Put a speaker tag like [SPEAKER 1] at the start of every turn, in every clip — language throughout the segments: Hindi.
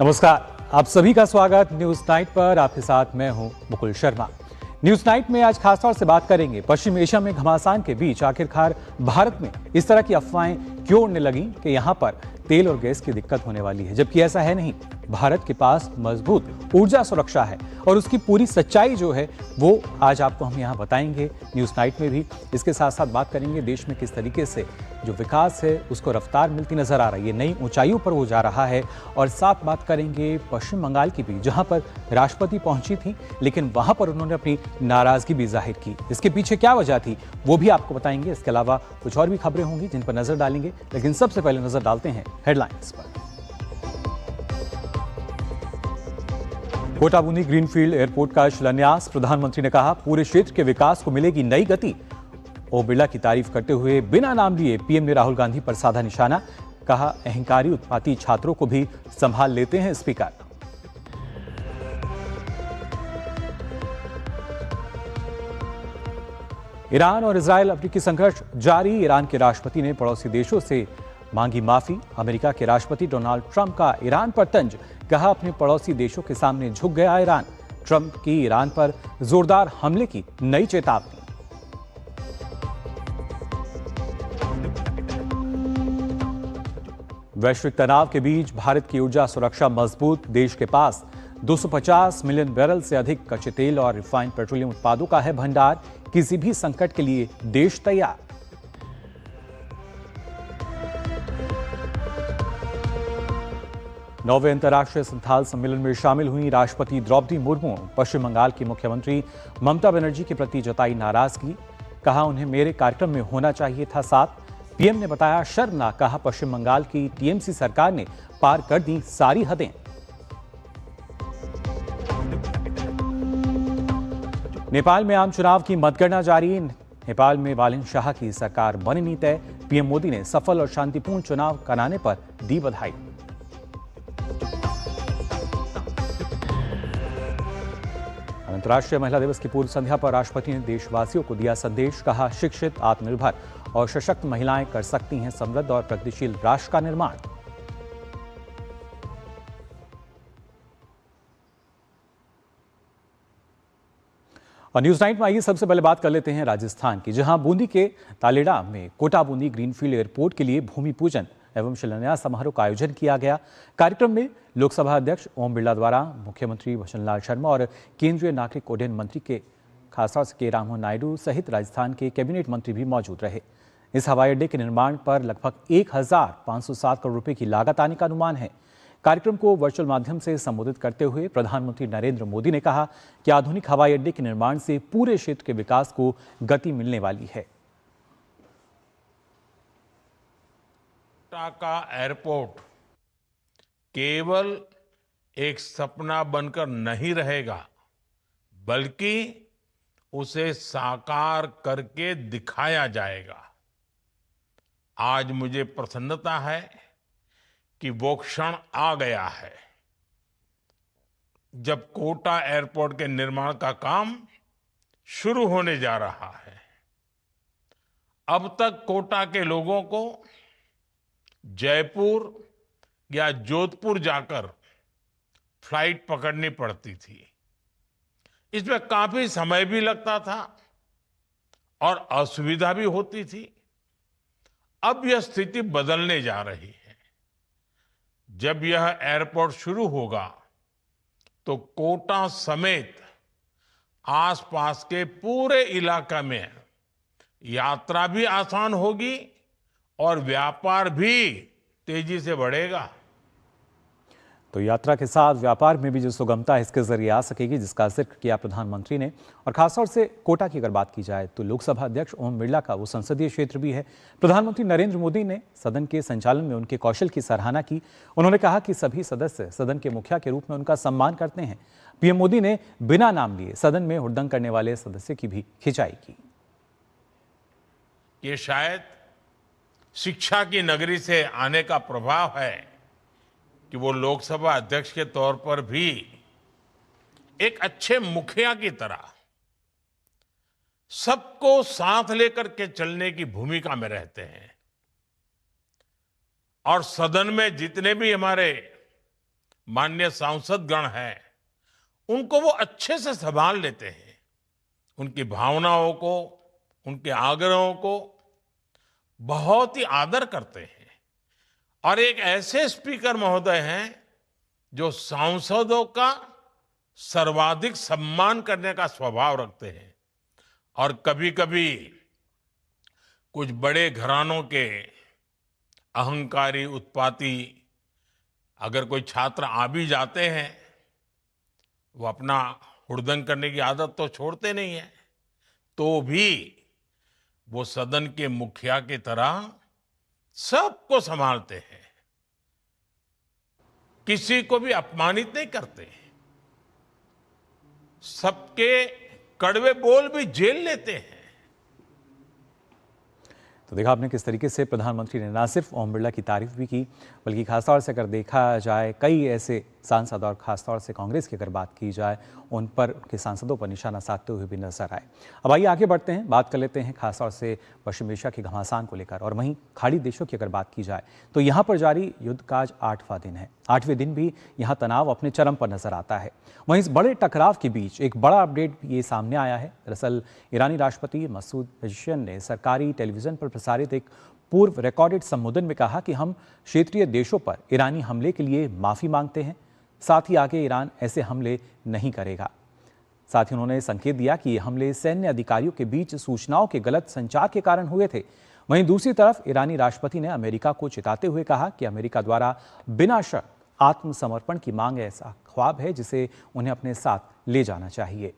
[SPEAKER 1] नमस्कार, आप सभी का स्वागत न्यूज नाइट पर। आपके साथ मैं हूं मुकुल शर्मा। न्यूज नाइट में आज खासतौर से बात करेंगे पश्चिम एशिया में घमासान के बीच आखिरकार भारत में इस तरह की अफवाहें क्यों उड़ने लगी कि यहां पर तेल और गैस की दिक्कत होने वाली है, जबकि ऐसा है नहीं। भारत के पास मजबूत ऊर्जा सुरक्षा है और उसकी पूरी सच्चाई जो है वो आज आपको हम यहाँ बताएंगे न्यूज नाइट में भी। इसके साथ साथ बात करेंगे देश में किस तरीके से जो विकास है उसको रफ्तार मिलती नजर आ रही है, नई ऊंचाइयों पर वो जा रहा है। और साथ बात करेंगे पश्चिम बंगाल की भी, जहां पर राष्ट्रपति पहुंची थी लेकिन वहां पर उन्होंने अपनी नाराजगी भी जाहिर की। इसके पीछे क्या वजह थी वो भी आपको बताएंगे। इसके अलावा कुछ और भी खबरें होंगी जिन पर नजर डालेंगे, लेकिन सबसे पहले नजर डालते हैं हेडलाइंस पर। कोटा बूंदी ग्रीनफील्ड एयरपोर्ट का शिलान्यास, प्रधानमंत्री ने कहा पूरे क्षेत्र के विकास को मिलेगी नई गति। ओम बिरला की तारीफ करते हुए बिना नाम लिए पीएम ने राहुल गांधी पर साधा निशाना, कहा अहंकारी उत्पाती छात्रों को भी संभाल लेते हैं स्पीकर। ईरान और इजरायल अफ्रीकी संघर्ष जारी, ईरान के राष्ट्रपति ने पड़ोसी देशों से मांगी माफी। अमेरिका के राष्ट्रपति डोनाल्ड ट्रंप का ईरान पर तंज, कहा अपने पड़ोसी देशों के सामने झुक गया ईरान। ट्रंप की ईरान पर जोरदार हमले की नई चेतावनी। वैश्विक तनाव के बीच भारत की ऊर्जा सुरक्षा मजबूत, देश के पास 250 मिलियन बैरल से अधिक कच्चे तेल और रिफाइंड पेट्रोलियम उत्पादों का है भंडार, किसी भी संकट के लिए देश तैयार। नौवें अंतर्राष्ट्रीय संथाल सम्मेलन में शामिल हुई राष्ट्रपति द्रौपदी मुर्मू। पश्चिम बंगाल की मुख्यमंत्री ममता बनर्जी के प्रति जताई नाराजगी, कहा उन्हें मेरे कार्यक्रम में होना चाहिए था साथ। पीएम ने बताया शर्मनाक, कहा पश्चिम बंगाल की टीएमसी सरकार ने पार कर दी सारी हदें। नेपाल में आम चुनाव की मतगणना जारी, नेपाल में बालिन शाह की सरकार बननी तय। पीएम मोदी ने सफल और शांतिपूर्ण चुनाव कराने पर दी बधाई। अंतर्राष्ट्रीय महिला दिवस की पूर्व संध्या पर राष्ट्रपति ने देशवासियों को दिया संदेश, कहा शिक्षित, आत्मनिर्भर और सशक्त महिलाएं कर सकती हैं समृद्ध और प्रगतिशील राष्ट्र का निर्माण। और न्यूज नाइट में आइए सबसे पहले बात कर लेते हैं राजस्थान की, जहां बूंदी के तालेड़ा में कोटा बूंदी ग्रीनफील्ड एयरपोर्ट के लिए भूमि पूजन एवं शिलान्यास समारोह का आयोजन किया गया। कार्यक्रम में लोकसभा अध्यक्ष ओम बिरला द्वारा मुख्यमंत्री भजनलाल शर्मा और केंद्रीय नागरिक उड्डयन मंत्री के खासतौर से के राममोहन नायडू सहित राजस्थान के कैबिनेट मंत्री भी मौजूद रहे। इस हवाई अड्डे के निर्माण पर लगभग 1507 करोड़ रुपए की लागत आने का अनुमान है। कार्यक्रम को वर्चुअल माध्यम से संबोधित करते हुए प्रधानमंत्री नरेंद्र मोदी ने कहा कि आधुनिक हवाई अड्डे के निर्माण से पूरे क्षेत्र के विकास को गति मिलने वाली है।
[SPEAKER 2] कोटा का एयरपोर्ट केवल एक सपना बनकर नहीं रहेगा, बल्कि उसे साकार करके दिखाया जाएगा। आज मुझे प्रसन्नता है कि वो क्षण आ गया है जब कोटा एयरपोर्ट के निर्माण का काम शुरू होने जा रहा है। अब तक कोटा के लोगों को जयपुर या जोधपुर जाकर फ्लाइट पकड़नी पड़ती थी। इसमें काफी समय भी लगता था और असुविधा भी होती थी। अब यह स्थिति बदलने जा रही है। जब यह एयरपोर्ट शुरू होगा तो कोटा समेत आसपास के पूरे इलाका में यात्रा भी आसान होगी और व्यापार भी तेजी से बढ़ेगा।
[SPEAKER 1] तो यात्रा के साथ व्यापार में भी जो सुगमता है इसके जरिए आ सकेगी, जिसका जिक्र किया प्रधानमंत्री ने। और खासतौर से कोटा की अगर बात की जाए तो लोकसभा अध्यक्ष ओम बिरला का वो संसदीय क्षेत्र भी है। प्रधानमंत्री नरेंद्र मोदी ने सदन के संचालन में उनके कौशल की सराहना की। उन्होंने कहा कि सभी सदस्य सदन के मुखिया के रूप में उनका सम्मान करते हैं। पीएम मोदी ने बिना नाम लिए सदन में हुड़दंग करने वाले सदस्य की भी खिंचाई की।
[SPEAKER 2] ये शायद शिक्षा की नगरी से आने का प्रभाव है कि वो लोकसभा अध्यक्ष के तौर पर भी एक अच्छे मुखिया की तरह सबको साथ लेकर के चलने की भूमिका में रहते हैं। और सदन में जितने भी हमारे माननीय सांसदगण हैं, उनको वो अच्छे से संभाल लेते हैं। उनकी भावनाओं को, उनके आग्रहों को बहुत ही आदर करते हैं। और एक ऐसे स्पीकर महोदय हैं जो सांसदों का सर्वाधिक सम्मान करने का स्वभाव रखते हैं। और कभी-कभी कुछ बड़े घरानों के अहंकारी, उत्पाती अगर कोई छात्र आ भी जाते हैं, वो अपना हुड़दंग करने की आदत तो छोड़ते नहीं है, तो भी वो सदन के मुखिया की तरह सबको संभालते हैं, किसी को भी अपमानित नहीं करते, सबके कड़वे बोल भी झेल लेते हैं।
[SPEAKER 1] तो देखा आपने किस तरीके से प्रधानमंत्री ने न सिर्फ ओम बिरला की तारीफ भी की, बल्कि खासतौर से अगर देखा जाए कई ऐसे सांसद और खासतौर से कांग्रेस की अगर बात की जाए, उन पर उनके सांसदों पर निशाना साधते हुए भी नजर आए। अब आइए आगे बढ़ते हैं, बात कर लेते हैं खासतौर से पश्चिम एशिया के घमासान को लेकर। और वहीं खाड़ी देशों की अगर बात की जाए तो यहाँ पर जारी युद्ध का आज 8वां दिन है। 8वें दिन भी यहाँ तनाव अपने चरम पर नजर आता है। वहीं इस बड़े टकराव के बीच एक बड़ा अपडेट भी ये सामने आया है। दरअसल ईरानी राष्ट्रपति मसूद पेजेश्कियान ने सरकारी टेलीविजन पर प्रसारित एक पूर्व रिकॉर्डेड संबोधन में कहा कि हम क्षेत्रीय देशों पर ईरानी हमले के लिए माफी मांगते हैं, साथ ही आगे ईरान ऐसे हमले नहीं करेगा। साथ ही उन्होंने संकेत दिया कि ये हमले सैन्य अधिकारियों के बीच सूचनाओं के गलत संचार के कारण हुए थे। वहीं दूसरी तरफ ईरानी राष्ट्रपति ने अमेरिका को चिताते हुए कहा कि अमेरिका द्वारा बिना शर्त आत्मसमर्पण की मांग ऐसा ख्वाब है जिसे उन्हें अपने साथ ले जाना चाहिए।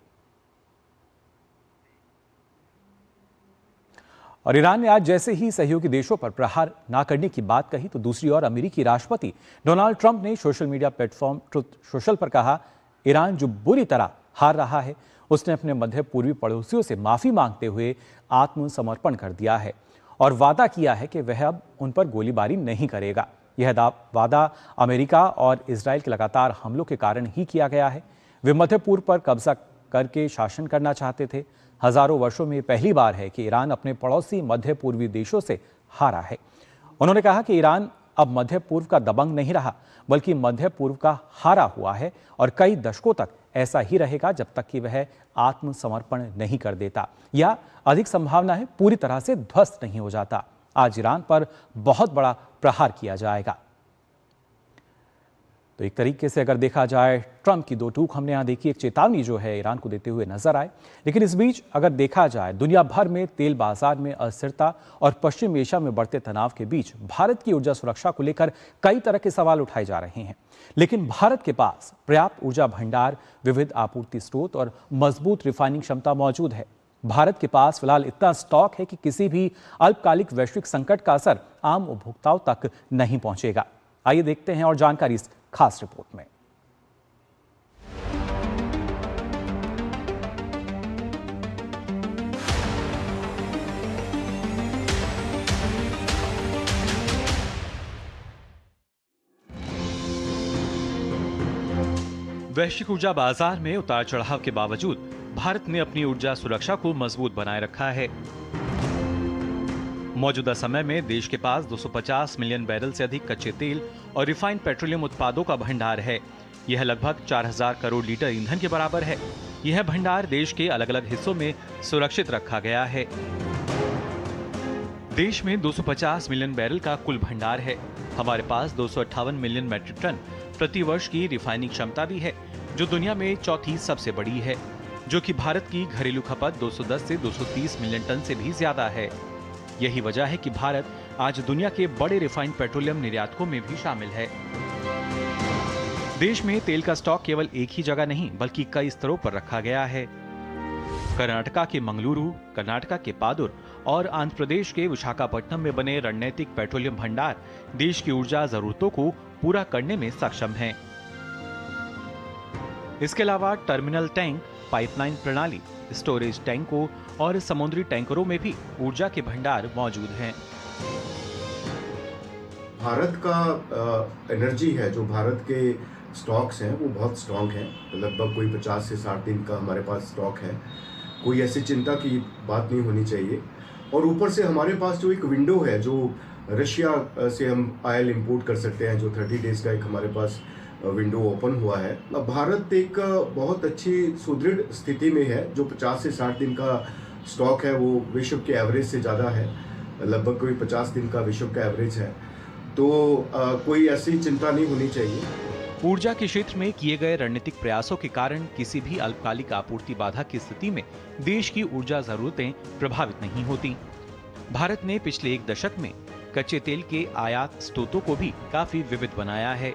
[SPEAKER 1] और ईरान ने आज जैसे ही सहयोगी देशों पर प्रहार ना करने की बात कही, तो दूसरी ओर अमेरिकी राष्ट्रपति डोनाल्ड ट्रंप ने social media platform truth social पर कहा, ईरान जो बुरी तरह हार रहा है, उसने अपने मध्य पूर्वी पड़ोसियों से माफी मांगते हुए आत्मसमर्पण कर दिया है और वादा किया है कि वह अब उन पर गोलीबारी नहीं करेगा। यह वादा अमेरिका और इजराइल के लगातार हमलों के कारण ही किया गया है। वे मध्य पूर्व पर कब्जा करके शासन करना चाहते थे। हजारों वर्षों में पहली बार है कि ईरान अपने पड़ोसी मध्य पूर्वी देशों से हारा है। उन्होंने कहा कि ईरान अब मध्य पूर्व का दबंग नहीं रहा, बल्कि मध्य पूर्व का हारा हुआ है और कई दशकों तक ऐसा ही रहेगा जब तक कि वह आत्मसमर्पण नहीं कर देता या अधिक संभावना है पूरी तरह से ध्वस्त नहीं हो जाता। आज ईरान पर बहुत बड़ा प्रहार किया जाएगा। तो एक तरीके से अगर देखा जाए, ट्रंप की दो टूक हमने यहां देखी, एक चेतावनी जो है ईरान को देते हुए नजर आए। लेकिन इस बीच अगर देखा जाए, दुनिया भर में तेल बाजार में अस्थिरता और पश्चिम एशिया में बढ़ते तनाव के बीच भारत की ऊर्जा सुरक्षा को लेकर कई तरह के सवाल उठाए जा रहे हैं। लेकिन भारत के पास पर्याप्त ऊर्जा भंडार, विविध आपूर्ति स्रोत और मजबूत रिफाइनिंग क्षमता मौजूद है। भारत के पास फिलहाल इतना स्टॉक है कि किसी भी अल्पकालिक वैश्विक संकट का असर आम उपभोक्ताओं तक नहीं पहुंचेगा। आइए देखते हैं और जानकारी इस खास रिपोर्ट में। वैश्विक ऊर्जा बाजार में उतार चढ़ाव के बावजूद भारत ने अपनी ऊर्जा सुरक्षा को मजबूत बनाए रखा है। मौजूदा समय में देश के पास 250 मिलियन बैरल से अधिक कच्चे तेल और रिफाइंड पेट्रोलियम उत्पादों का भंडार है। यह लगभग 4000 करोड़ लीटर ईंधन के बराबर है। यह भंडार देश के अलग अलग हिस्सों में सुरक्षित रखा गया है। देश में 250 मिलियन बैरल का कुल भंडार है। हमारे पास 258 मिलियन मैट्रिक टन प्रति वर्ष की रिफाइनिंग क्षमता भी है, जो दुनिया में चौथी सबसे बड़ी है, जो कि भारत की घरेलू खपत 210 से 230 मिलियन टन से भी ज्यादा है। यही वजह है कि भारत आज दुनिया के बड़े रिफाइंड पेट्रोलियम निर्यातकों में भी शामिल है। देश में तेल का स्टॉक केवल एक ही जगह नहीं, बल्कि कई स्तरों पर रखा गया है। कर्नाटका के मंगलुरु, कर्नाटका के पादुर और आंध्र प्रदेश के विशाखापट्टनम में बने रणनीतिक पेट्रोलियम भंडार देश की ऊर्जा जरूरतों को पूरा करने में सक्षम हैं। इसके अलावा टर्मिनल टैंक, पाइपलाइन प्रणाली, स्टोरेज टैंकों और समुद्री टैंकरों में भी ऊर्जा के भंडार मौजूद हैं।
[SPEAKER 3] भारत का एनर्जी है, जो भारत के स्टॉक्स हैं वो बहुत स्ट्रांग हैं। लगभग कोई 50 से 60 दिन का हमारे पास स्टॉक है। कोई ऐसी चिंता की बात नहीं होनी चाहिए। और ऊपर से हमारे पास जो एक विंडो है, जो रशिया से हम ऑयल इंपोर्ट कर सकते हैं, जो 30 डेज का एक हमारे पास विंडो ओपन हुआ है। भारत एक बहुत अच्छी सुदृढ़ स्थिति में है। जो 50 से 60 दिन का स्टॉक है वो विश्व के एवरेज से ज़्यादा है, लगभग कोई 50 दिन का विश्व का एवरेज है, तो कोई ऐसी चिंता नहीं होनी चाहिए।
[SPEAKER 1] ऊर्जा के क्षेत्र में किए गए रणनीतिक प्रयासों के कारण किसी भी अल्पकालिक आपूर्ति बाधा की स्थिति में देश की ऊर्जा जरूरतें प्रभावित नहीं होती। भारत ने पिछले एक दशक में कच्चे तेल के आयात स्रोतों को भी काफी विविध बनाया है।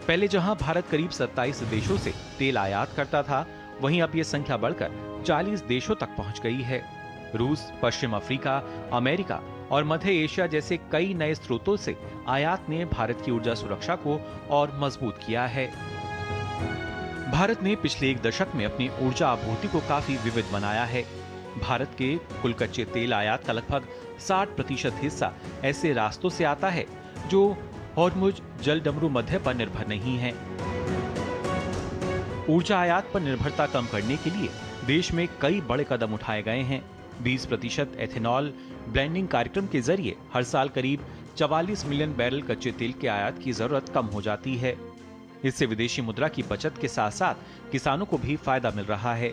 [SPEAKER 1] पहले जहां भारत करीब 27 देशों से तेल आयात करता था, वहीं अब ये संख्या बढ़कर 40 देशों तक पहुंच गई है। रूस, पश्चिम अफ्रीका, अमेरिका और मध्य एशिया जैसे कई नए स्रोतों से आयात ने भारत की ऊर्जा सुरक्षा को और मजबूत किया है। भारत ने पिछले एक दशक में अपनी ऊर्जा आपूर्ति को काफी विविध बनाया है। भारत के कुल कच्चे तेल आयात का लगभग 60% हिस्सा ऐसे रास्तों से आता है जो हॉर्मुज जलडमरू मध्य पर निर्भर नहीं है। ऊर्जा आयात पर निर्भरता कम करने के लिए देश में कई बड़े कदम उठाए गए हैं। 20% एथेनॉल ब्लेंडिंग कार्यक्रम के जरिए हर साल करीब 44 मिलियन बैरल कच्चे तेल के आयात की जरूरत कम हो जाती है। इससे विदेशी मुद्रा की बचत के साथ साथ किसानों को भी फायदा मिल रहा है।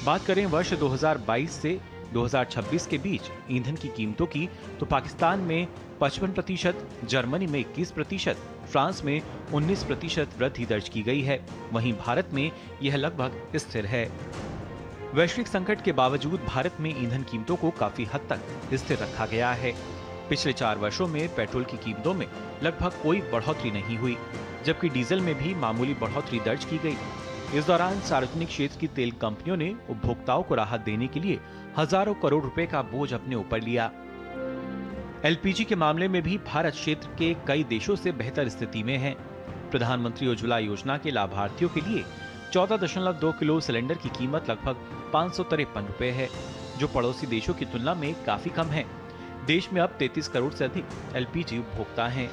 [SPEAKER 1] बात करें वर्ष 2022 से 2026 के बीच ईंधन की कीमतों की, तो पाकिस्तान में 55%, जर्मनी में 21%, फ्रांस में 19% वृद्धि दर्ज की गई है। वहीं भारत में यह लगभग स्थिर है। वैश्विक संकट के बावजूद भारत में ईंधन कीमतों को काफी हद तक स्थिर रखा गया है। पिछले 4 वर्षों में पेट्रोल की कीमतों में लगभग कोई बढ़ोतरी नहीं हुई, जबकि डीजल में भी मामूली बढ़ोतरी दर्ज की गई। इस दौरान सार्वजनिक क्षेत्र की तेल कंपनियों ने उपभोक्ताओं को राहत देने के लिए हजारों करोड़ रुपए का बोझ अपने ऊपर लिया। एलपीजी के मामले में भी भारत क्षेत्र के कई देशों से बेहतर स्थिति में है। प्रधानमंत्री उज्ज्वला योजना के लाभार्थियों के लिए 14.2 किलो सिलेंडर की कीमत लगभग 553 रुपए है, जो पड़ोसी देशों की तुलना में काफी कम है। देश में अब 33 करोड़ से अधिक एलपीजी उपभोक्ता हैं।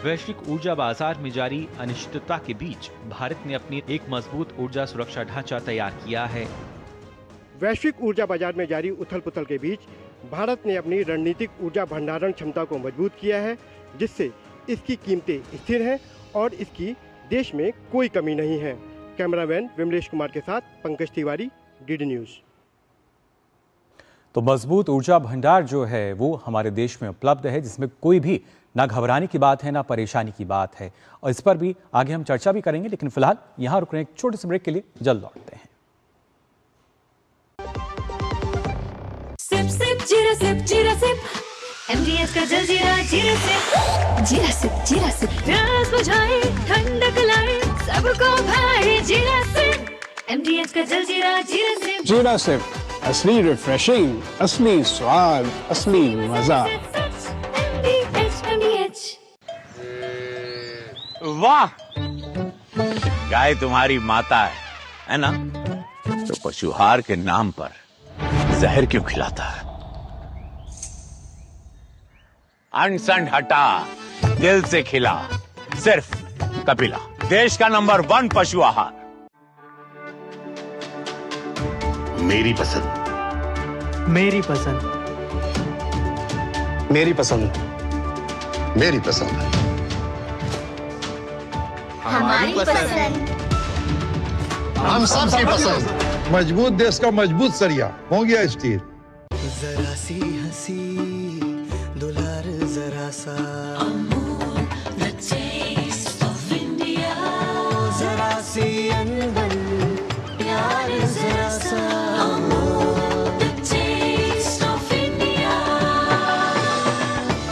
[SPEAKER 1] वैश्विक ऊर्जा बाजार में जारी अनिश्चितता के बीच भारत ने अपनी एक मजबूत ऊर्जा सुरक्षा ढांचा तैयार किया है।
[SPEAKER 4] वैश्विक ऊर्जा बाजार में जारी उथल-पुथल के बीच भारत ने अपनी रणनीतिक ऊर्जा भंडारण क्षमता को मजबूत किया है, जिससे इसकी कीमतें स्थिर हैं और इसकी देश में कोई कमी नहीं है। कैमरामैन विमलेश कुमार के साथ पंकज तिवारी, डीडी न्यूज।
[SPEAKER 1] तो मजबूत ऊर्जा भंडार जो है वो हमारे देश में उपलब्ध है, जिसमें कोई भी ना घबराने की बात है ना परेशानी की बात है, और इस पर भी आगे हम चर्चा भी करेंगे। लेकिन फिलहाल यहां रुक रहे हैं एक छोटे से ब्रेक के लिए, जल्द लौटते हैं।
[SPEAKER 5] सिप सिप जीरा सिप जीरा सिप MDH का जलजीरा जीरा सिप जीरा सिप जीरा सिप प्यास बुझाए ठंडक लाए सबको भाए जीरा सिप MDH का जलजीरा जीरा सिप
[SPEAKER 6] जीरा सिप असली रिफ्रेशिंग, असली स्वाद, असली मजा।
[SPEAKER 7] वाह, गाय तुम्हारी माता है ना? तो पशुहार के नाम पर जहर क्यों खिलाता है? अनसंड हटा, दिल से खिला, सिर्फ कपिला, देश का नंबर 1 पशु आहार।
[SPEAKER 8] मेरी पसंद,
[SPEAKER 9] मेरी पसंद,
[SPEAKER 8] मेरी पसंद, मेरी पसंद,
[SPEAKER 5] हमारी पसंद,
[SPEAKER 8] हम सबकी पसंद।
[SPEAKER 10] मजबूत देश का मजबूत सरिया हो गया स्टील।
[SPEAKER 9] जरा सी हंसी दुलार जरा सा
[SPEAKER 5] the taste of India,
[SPEAKER 9] जरा सी अनबन
[SPEAKER 5] प्यार जरा सा the taste of India,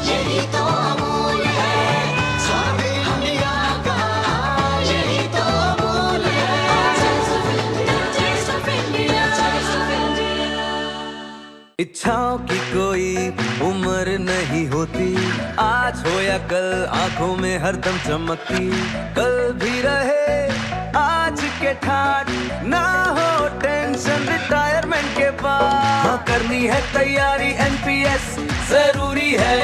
[SPEAKER 5] यही तो अमूल है स्वाद इंडिया का, यही तो अमूल है taste of India, taste of India।
[SPEAKER 9] इच्छाओं की कोई उम्र नहीं होती, आज हो या कल आंखों में हरदम चमकती, कल भी रहे आज के ठाट, ना हो टेंशन रिटायरमेंट के बाद, हाँ करनी है तैयारी NPS जरूरी है।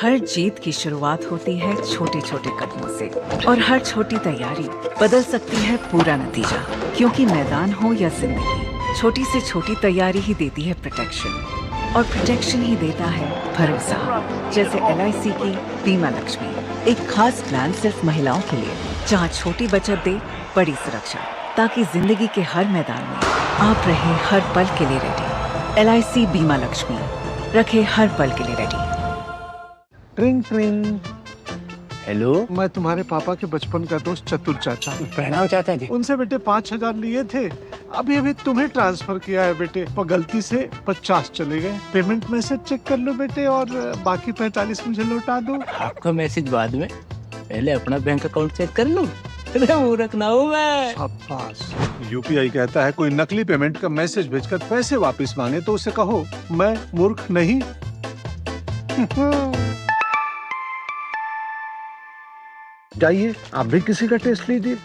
[SPEAKER 11] हर जीत की शुरुआत होती है छोटे छोटे कदमों से, और हर छोटी तैयारी बदल सकती है पूरा नतीजा, क्योंकि मैदान हो या जिंदगी, छोटी से छोटी तैयारी ही देती है प्रोटेक्शन। और प्रोटेक्शन ही देता है भरोसा। जैसे LIC की बीमा लक्ष्मी, एक खास प्लान सिर्फ महिलाओं के लिए, जहां छोटी बचत दे बड़ी सुरक्षा, ताकि जिंदगी के हर मैदान में आप रहे हर पल के लिए रेडी। LIC बीमा लक्ष्मी, रखे हर पल के लिए रेडी।
[SPEAKER 6] ट्रिंग ट्रिंग।
[SPEAKER 10] हेलो,
[SPEAKER 6] मैं तुम्हारे पापा के बचपन का दोस्त चतुर चाचा।
[SPEAKER 10] प्रणाम चाचा जी।
[SPEAKER 6] उनसे बेटे 5,000 लिए थे, अभी तुम्हें ट्रांसफर किया है बेटे, पर गलती से 50 चले गए। पेमेंट मैसेज चेक कर लो बेटे और बाकी 45 मुझे लौटा दो।
[SPEAKER 10] आपका मैसेज बाद में, पहले अपना बैंक अकाउंट चेक कर लो। मूर्ख ना हूँ मैं।
[SPEAKER 6] शाबाश। UPI कहता है कोई नकली पेमेंट का मैसेज भेजकर पैसे वापस मांगे तो उसे कहो मैं मूर्ख नहीं। जाइए आप भी किसी का टेस्ट लीजिए।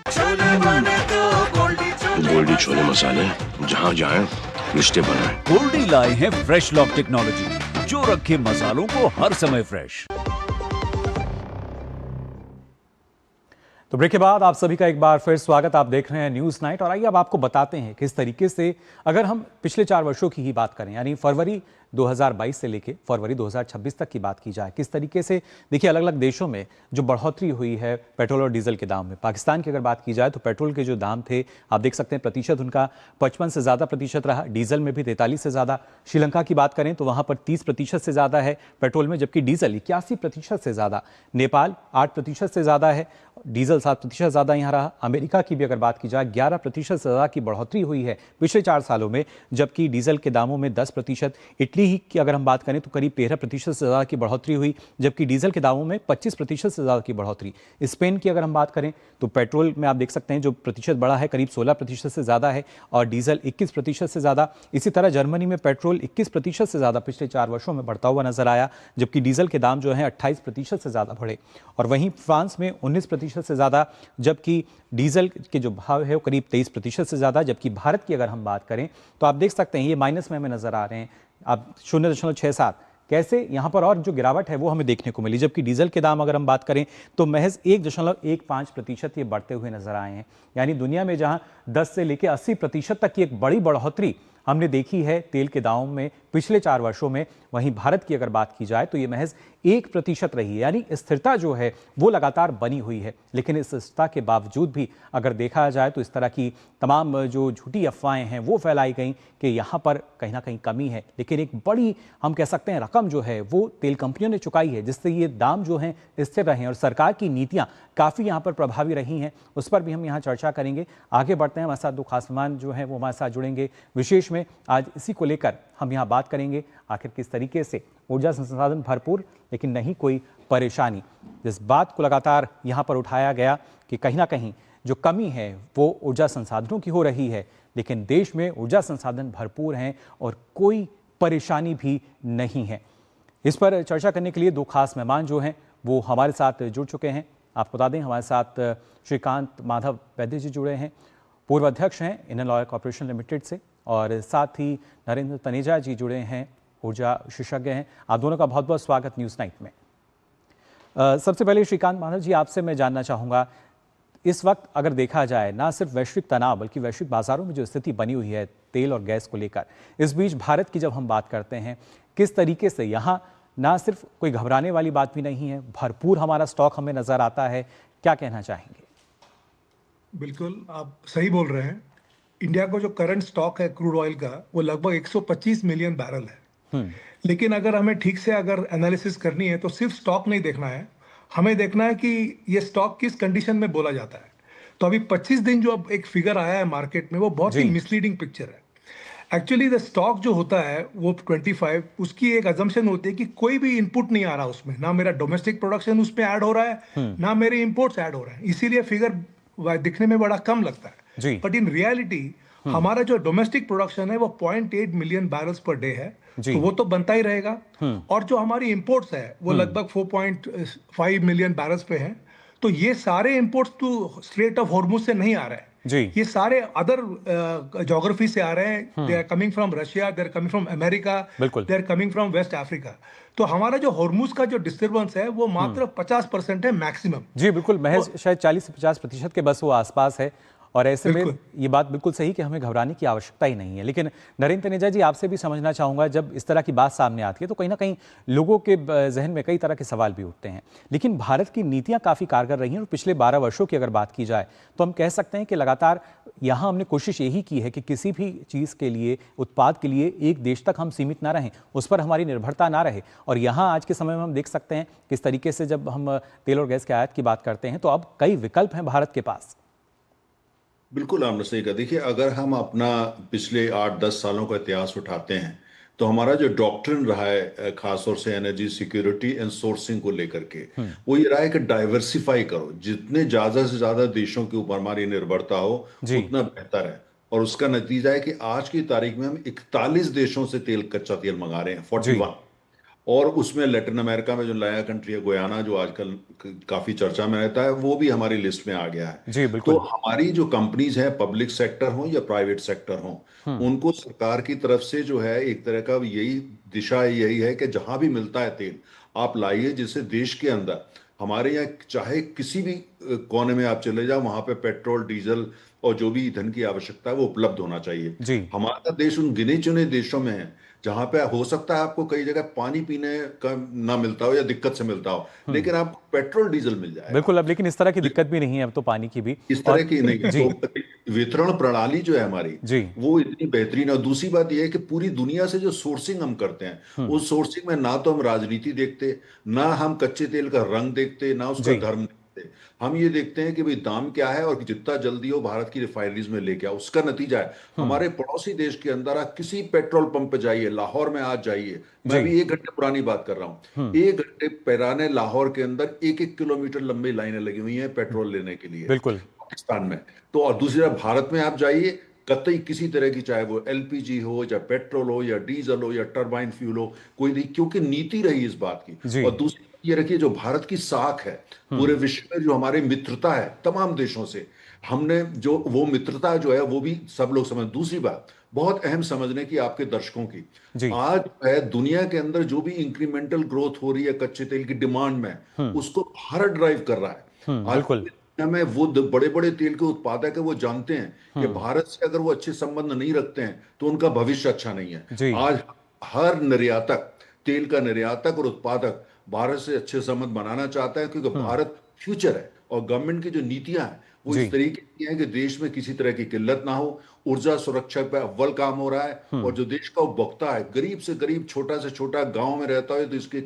[SPEAKER 8] गोल्डी छोले मसाले, जहाँ जाए रिश्ते बनाए।
[SPEAKER 12] गोल्डी लाए हैं फ्रेश लॉक टेक्नोलॉजी, जो रखे मसालों को हर समय फ्रेश।
[SPEAKER 1] तो ब्रेक के बाद आप सभी का एक बार फिर स्वागत। आप देख रहे हैं न्यूज़ नाइट और आइए अब आपको बताते हैं किस तरीके से, अगर हम पिछले 4 वर्षों की ही बात करें, यानी फरवरी 2022 से लेके फरवरी 2026 तक की बात की जाए, किस तरीके से देखिए अलग अलग देशों में जो बढ़ोतरी हुई है पेट्रोल और डीजल के दाम में। पाकिस्तान की अगर बात की जाए तो पेट्रोल के जो दाम थे आप देख सकते हैं प्रतिशत उनका 55 से ज़्यादा प्रतिशत रहा, डीजल में भी 43 से ज़्यादा। श्रीलंका की बात करें तो वहाँ पर 30% से ज़्यादा है पेट्रोल में, जबकि डीजल 81% से ज़्यादा। नेपाल 8% से ज़्यादा है, डीजल 7% ज़्यादा यहाँ रहा। अमेरिका की भी अगर बात की जाए 11% से ज़्यादा की बढ़ोतरी हुई है पिछले 4 सालों में, जबकि डीजल के दामों में 10%। इटली ही की अगर हम बात करें तो करीब 13% से ज़्यादा की बढ़ोतरी हुई, जबकि डीजल के दामों में 25% से ज़्यादा की बढ़ोतरी। स्पेन की अगर हम बात करें तो पेट्रोल में आप देख सकते हैं जो प्रतिशत बढ़ा है करीब 16% से ज़्यादा है और डीजल 21% से ज़्यादा। इसी तरह जर्मनी में पेट्रोल 21% से ज़्यादा पिछले 4 वर्षों में बढ़ता हुआ नजर आया, जबकि डीजल के दाम जो हैं 28% से ज़्यादा बढ़े। और वहीं फ्रांस में 19% से ज़्यादा, जबकि डीजल के जो भाव है वो करीब 23% से ज़्यादा। जबकि भारत की अगर हम बात करें तो आप देख सकते हैं ये माइनस में हमें नज़र आ रहे हैं, अब 0.67। कैसे यहाँ पर और जो गिरावट है वो हमें देखने को मिली, जबकि डीजल के दाम अगर हम बात करें तो महज 1.15% ये बढ़ते हुए नजर आए हैं। यानी दुनिया में जहाँ 10 से लेकर 80% तक की एक बड़ी बढ़ोतरी हमने देखी है तेल के दामों में पिछले 4 वर्षों में, वहीं भारत की अगर बात की जाए तो ये महज 1% रही है। यानी स्थिरता जो है वो लगातार बनी हुई है। लेकिन इस स्थिरता के बावजूद भी अगर देखा जाए तो इस तरह की तमाम जो झूठी अफवाहें हैं वो फैलाई गई कि यहाँ पर कहीं ना कहीं कमी है। लेकिन एक बड़ी हम कह सकते हैं रकम जो है वो तेल कंपनियों ने चुकाई है, जिससे ये दाम जो हैं स्थिर रहे हैं और सरकार की नीतियाँ काफ़ी यहाँ पर प्रभावी रही हैं। उस पर भी हम यहाँ चर्चा करेंगे। आगे बढ़ते हैं, हमारे साथ 2 खास मेहमान जो हैं वो हमारे साथ जुड़ेंगे विशेष में। आज इसी को लेकर हम यहाँ बात करेंगे, आखिर किस तरीके से ऊर्जा संसाधन भरपूर लेकिन नहीं कोई परेशानी। जिस बात को लगातार यहाँ पर उठाया गया कि कहीं ना कहीं जो कमी है वो ऊर्जा संसाधनों की हो रही है, लेकिन देश में ऊर्जा संसाधन भरपूर हैं और कोई परेशानी भी नहीं है। इस पर चर्चा करने के लिए 2 खास मेहमान जो हैं वो हमारे साथ जुड़ चुके हैं। आपको बता दें हमारे साथ श्रीकांत माधव वैद्य जी जुड़े हैं, पूर्व अध्यक्ष हैं इंडियन ऑयल कॉर्पोरेशन लिमिटेड से, और साथ ही नरेंद्र तनेजा जी जुड़े हैं, ऊर्जा विशेषज्ञ हैं। आप दोनों का बहुत बहुत स्वागत न्यूज़ नाइट में। सबसे पहले श्रीकांत माधव जी, आपसे मैं जानना चाहूँगा, इस वक्त अगर देखा जाए ना सिर्फ वैश्विक तनाव बल्कि वैश्विक बाजारों में जो स्थिति बनी हुई है तेल और गैस को लेकर, इस बीच भारत की जब हम बात करते हैं किस तरीके से यहाँ ना सिर्फ कोई घबराने वाली बात भी नहीं है, भरपूर हमारा स्टॉक हमें नज़र आता है, क्या कहना चाहेंगे?
[SPEAKER 13] बिल्कुल आप सही बोल रहे हैं। इंडिया को जो करंट स्टॉक है क्रूड ऑयल का वो लगभग 125 मिलियन बैरल है। लेकिन अगर हमें ठीक से अगर एनालिसिस करनी है तो सिर्फ स्टॉक नहीं देखना है, हमें देखना है कि ये स्टॉक किस कंडीशन में बोला जाता है। तो अभी 25 दिन जो अब एक फिगर आया है मार्केट में वो बहुत ही मिसलीडिंग पिक्चर है। एक्चुअली द स्टॉक जो होता है वो 25, उसकी एक अजम्पशन होती है कि कोई भी इनपुट नहीं आ रहा उसमें, ना मेरा डोमेस्टिक प्रोडक्शन उसमें ऐड हो रहा है ना मेरे इम्पोर्ट्स ऐड हो रहे हैं, इसीलिए फिगर दिखने में बड़ा कम लगता है। बट इन रियलिटी हमारा जो डोमेस्टिक प्रोडक्शन है वो 0.8 मिलियन बैरल्स पर डे है, तो वो तो बनता ही रहेगा। और जो हमारी इंपोर्ट्स है वो लगभग 4.5 मिलियन बैरल्स पे हैं। तो ये सारे इंपोर्ट्स तो स्ट्रेट ऑफ हॉर्मुज से नहीं आ रहे हैं, ये सारे अदर ज्योग्राफी से आ रहे हैं। They are coming from Russia, they are coming from America, they are coming from West Africa. तो हमारा जो हॉर्मुज का जो डिस्टर्बेंस है वो मात्र 50% है मैक्सिमम।
[SPEAKER 1] जी बिल्कुल, महज शायद 40 से 50% के बस वो आसपास है। और ऐसे में ये बात बिल्कुल सही कि हमें घबराने की आवश्यकता ही नहीं है। लेकिन नरेंद्र तनेजा जी, आपसे भी समझना चाहूँगा, जब इस तरह की बात सामने आती है तो कहीं ना कहीं लोगों के जहन में कई तरह के सवाल भी उठते हैं। लेकिन भारत की नीतियाँ काफ़ी कारगर रही हैं और पिछले 12 वर्षों की अगर बात की जाए तो हम कह सकते हैं कि लगातार यहाँ हमने कोशिश यही की है कि किसी भी चीज़ के लिए, उत्पाद के लिए एक देश तक हम सीमित ना रहें, उस पर हमारी निर्भरता ना रहे। और यहाँ आज के समय में हम देख सकते हैं किस तरीके से जब हम तेल और गैस के आयात की बात करते हैं तो अब कई विकल्प हैं भारत के पास।
[SPEAKER 14] बिल्कुल आपने सही कहा। देखिए, अगर हम अपना पिछले 8-10 सालों का इतिहास उठाते हैं तो हमारा जो डॉक्ट्रिन रहा है खासतौर से एनर्जी सिक्योरिटी एंड सोर्सिंग को लेकर के, वो ये रहा है कि डाइवर्सिफाई करो, जितने ज्यादा से ज्यादा देशों के ऊपर हमारी निर्भरता हो उतना बेहतर है। और उसका नतीजा है कि आज की तारीख में हम 41 देशों से कच्चा तेल मंगा रहे हैं, 41। और उसमें लैटिन अमेरिका में जो नया कंट्री है गुयाना, जो आजकल काफी चर्चा में रहता है, वो भी हमारी लिस्ट में आ गया है।
[SPEAKER 1] जी बिल्कुल।
[SPEAKER 14] तो हमारी जो कंपनीज हैं, पब्लिक सेक्टर हो या प्राइवेट सेक्टर हो, उनको सरकार की तरफ से जो है एक तरह का यही दिशा यही है कि जहां भी मिलता है तेल आप लाइए, जिससे देश के अंदर हमारे यहाँ चाहे किसी भी कोने में आप चले जाओ, वहां पे पेट्रोल, डीजल और जो भी ईंधन की आवश्यकता है वो उपलब्ध होना चाहिए। हमारा देश उन गिने चुने देशों में है जहां पे हो सकता है आपको कई जगह पानी पीने का ना मिलता हो या दिक्कत से मिलता हो, लेकिन आपको पेट्रोल डीजल मिल जाएगा।
[SPEAKER 1] बिल्कुल। अब लेकिन इस तरह की दिक्कत भी नहीं है अब तो, पानी की भी
[SPEAKER 14] इस तरह की नहीं। तो वितरण प्रणाली जो है हमारी वो इतनी बेहतरीन है। और दूसरी बात यह है कि पूरी दुनिया से जो सोर्सिंग हम करते हैं, उस सोर्सिंग में ना तो हम राजनीति देखते, ना हम कच्चे तेल का रंग देखते, ना उसका धर्म देखते। हम ये देखते हैं कि भाई दाम क्या है और जितना जल्दी हो भारत की रिफाइनरीज में लेके आओ। उसका नतीजा है हमारे पड़ोसी देश के अंदर आप किसी पेट्रोल पंप पे जाइए, लाहौर में आज जाइए, मैं भी 1 घंटे पुरानी बात कर रहा हूँ, 1 घंटे पैराने लाहौर के अंदर 1-1 किलोमीटर लंबी लाइनें लगी हुई हैं पेट्रोल लेने के लिए,
[SPEAKER 1] बिल्कुल
[SPEAKER 14] पाकिस्तान में। तो और दूसरी तरफ भारत में आप जाइए, कतई किसी तरह की, चाहे वो एलपीजी हो या पेट्रोल हो या डीजल हो या टर्बाइन फ्यूल हो, कोई नहीं, क्योंकि नीति रही इस बात की। और दूसरी ये रखिए, जो भारत की साख है पूरे विश्व में, जो हमारी मित्रता है तमाम देशों से, हमने जो वो मित्रता जो है वो भी सब लोग समझ। दूसरी बात बहुत अहम समझने की आपके दर्शकों की, आज है दुनिया के अंदर जो भी इंक्रीमेंटल ग्रोथ हो रही है कच्चे तेल की डिमांड में, उसको भारत ड्राइव कर रहा है।
[SPEAKER 1] बिल्कुल।
[SPEAKER 14] में वो बड़े बड़े तेल के उत्पादक है, वो जानते हैं कि भारत से अगर वो अच्छे संबंध नहीं रखते हैं तो उनका भविष्य अच्छा नहीं है। आज हर निर्यातक, तेल का निर्यातक और उत्पादक भारत से अच्छे संबंध बनाना चाहता है, क्योंकि भारत फ्यूचर है। और गवर्नमेंट की जो नीतियां हैं वो इस तरीके की हैं कि देश में किसी तरह की किल्लत ना हो, ऊर्जा सुरक्षा पे अव्वल काम हो रहा है। और जो देश का उपभोक्ता है, गरीब से गरीब, छोटा से छोटा गांव में रहता है, तो इसके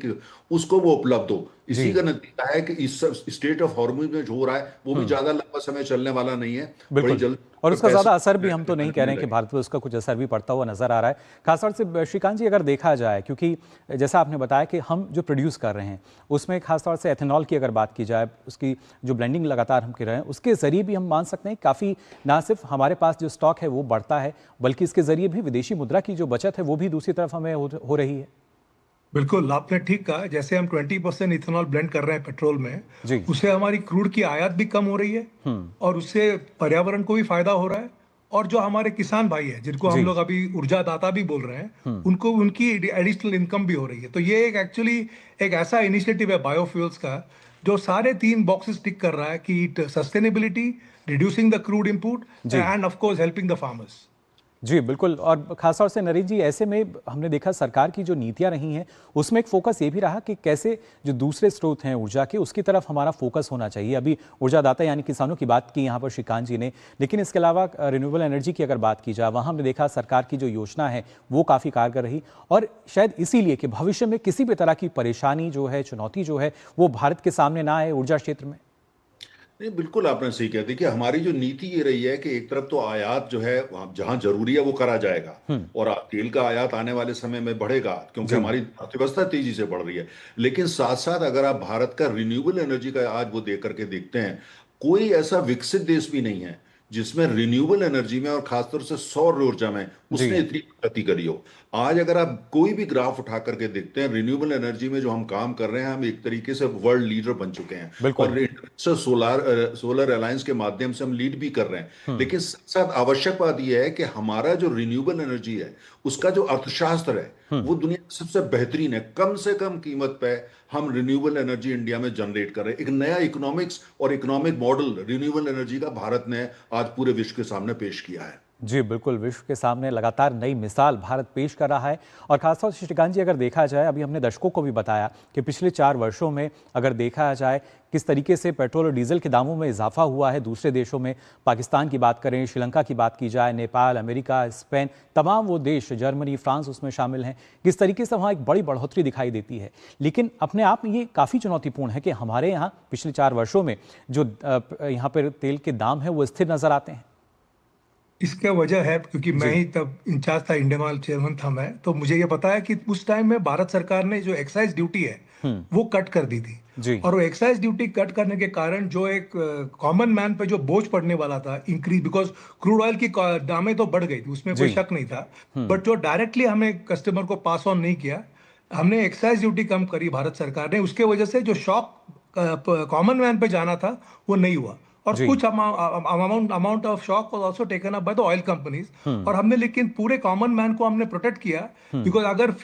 [SPEAKER 14] उसको वो उपलब्ध हो। इसी का नतीजा है कि इस स्टेट ऑफ हॉर्मुज में जो हो रहा है वो भी ज्यादा लंबा समय चलने वाला नहीं है, बड़ी जल्द।
[SPEAKER 1] और उसका ज्यादा असर भी हम तो नहीं कह रहे हैं कि भारत पर उसका कुछ असर भी पड़ता हुआ नजर आ रहा है। खासतौर से श्रीकांत जी, अगर देखा जाए, क्योंकि जैसा आपने बताया कि हम जो प्रोड्यूस कर रहे हैं उसमें खासतौर से एथेनॉल की अगर बात की जाए, उसकी जो ब्लेंडिंग लगातार हम कर रहे हैं, उसके जरिए भी हम मान सकते हैं काफी, ना सिर्फ हमारे पास जो स्टॉक है वो बढ़ता है, बल्कि इसके जरिए भी विदेशी मुद्रा की जो बचत है वो भी दूसरी तरफ हमें हो रही है।
[SPEAKER 13] बिल्कुल, आपने ठीक कहा। जैसे हम 20% इथेनॉल ब्लेंड कर रहे हैं पेट्रोल में, उससे हमारी क्रूड की आयात भी कम हो रही है और उससे पर्यावरण को भी फायदा हो रहा है। और जो हमारे किसान भाई है, जिनको हम लोग अभी ऊर्जादाता भी बोल रहे हैं, उनको उनकी एडिशनल इनकम भी हो रही है। तो ये एक एक्चुअली एक ऐसा इनिशिएटिव है बायोफ्यूल्स का जो सारे 3 बॉक्सेस टिक कर रहा है कि sustainability, reducing the crude input and of course helping the farmers.
[SPEAKER 1] जी बिल्कुल। और खासतौर से नरेंद्र जी, ऐसे में हमने देखा सरकार की जो नीतियां रही हैं उसमें एक फोकस ये भी रहा कि कैसे जो दूसरे स्रोत हैं ऊर्जा के, उसकी तरफ हमारा फोकस होना चाहिए। अभी ऊर्जादाता यानी किसानों की बात की यहाँ पर श्रीकांत जी ने, लेकिन इसके अलावा रिन्यूएबल एनर्जी की अगर बात की जाए, वहाँ हमने देखा सरकार की जो योजना है वो काफ़ी कारगर रही। और शायद इसीलिए कि भविष्य में किसी भी तरह की परेशानी जो है, चुनौती जो है, वो भारत के सामने ना आए ऊर्जा क्षेत्र में।
[SPEAKER 14] नहीं, बिल्कुल आपने सही कहा। देखिए, हमारी जो नीति ये रही है कि एक तरफ तो आयात जो है जहां जरूरी है वो करा जाएगा, और तेल का आयात आने वाले समय में बढ़ेगा क्योंकि हमारी अर्थव्यवस्था तेजी से बढ़ रही है। लेकिन साथ साथ अगर आप भारत का रिन्यूएबल एनर्जी का आज वो देख करके देखते हैं, कोई ऐसा विकसित देश भी नहीं है जिसमें रिन्यूएबल एनर्जी में और खासतौर से सौर ऊर्जा में उसने इतनी प्रगति करी हो। आज अगर आप कोई भी ग्राफ उठा करके देखते हैं, रिन्यूएबल एनर्जी में जो हम काम कर रहे हैं, हम एक तरीके से वर्ल्ड लीडर बन चुके हैं। और इंटरनेशनल सोलर अलायंस के माध्यम से हम लीड भी कर रहे हैं। लेकिन साथ आवश्यक बात यह है कि हमारा जो रिन्यूएबल एनर्जी है उसका जो अर्थशास्त्र है वो दुनिया में सबसे बेहतरीन है। कम से कम कीमत पे हम रिन्यूएबल एनर्जी इंडिया में जनरेट कर रहे हैं। एक नया इकोनॉमिक्स और इकोनॉमिक मॉडल रिन्यूएबल एनर्जी का भारत ने आज पूरे विश्व के सामने पेश किया है।
[SPEAKER 1] जी बिल्कुल, विश्व के सामने लगातार नई मिसाल भारत पेश कर रहा है। और खासतौर से श्रीकांत जी, अगर देखा जाए, अभी हमने दर्शकों को भी बताया कि पिछले 4 वर्षों में अगर देखा जाए किस तरीके से पेट्रोल और डीजल के दामों में इजाफा हुआ है दूसरे देशों में, पाकिस्तान की बात करें, श्रीलंका की बात की जाए, नेपाल, अमेरिका, स्पेन, तमाम वो देश, जर्मनी, फ्रांस उसमें शामिल हैं, किस तरीके से वहाँ एक बड़ी बढ़ोतरी दिखाई देती है। लेकिन अपने आप में ये काफ़ी चुनौतीपूर्ण है कि हमारे यहाँ पिछले 4 वर्षों में जो यहाँ पर तेल के दाम हैं वो स्थिर नज़र आते हैं।
[SPEAKER 13] इसका वजह है क्योंकि मैं ही तब इंचार्ज था, इंडियन ऑयल चेयरमैन था मैं, तो मुझे ये पता है कि उस टाइम में भारत सरकार ने जो एक्साइज ड्यूटी है वो कट कर दी थी। और वो एक्साइज ड्यूटी कट करने के कारण जो एक कॉमन मैन पे जो बोझ पड़ने वाला था इंक्रीज, बिकॉज क्रूड ऑयल की दामें तो बढ़ गई थी, उसमें कोई शक नहीं था, बट जो डायरेक्टली हमें कस्टमर को पास ऑन नहीं किया, हमने एक्साइज ड्यूटी कम करी भारत सरकार ने, उसके वजह से जो शॉक कॉमन मैन पे जाना था वो नहीं हुआ। और कुछ amount of shock was also taken up by the oil companies. और हमने लेकिन पूरे कॉमन मैन को हमने प्रोटेक्ट किया, बिकॉज अगर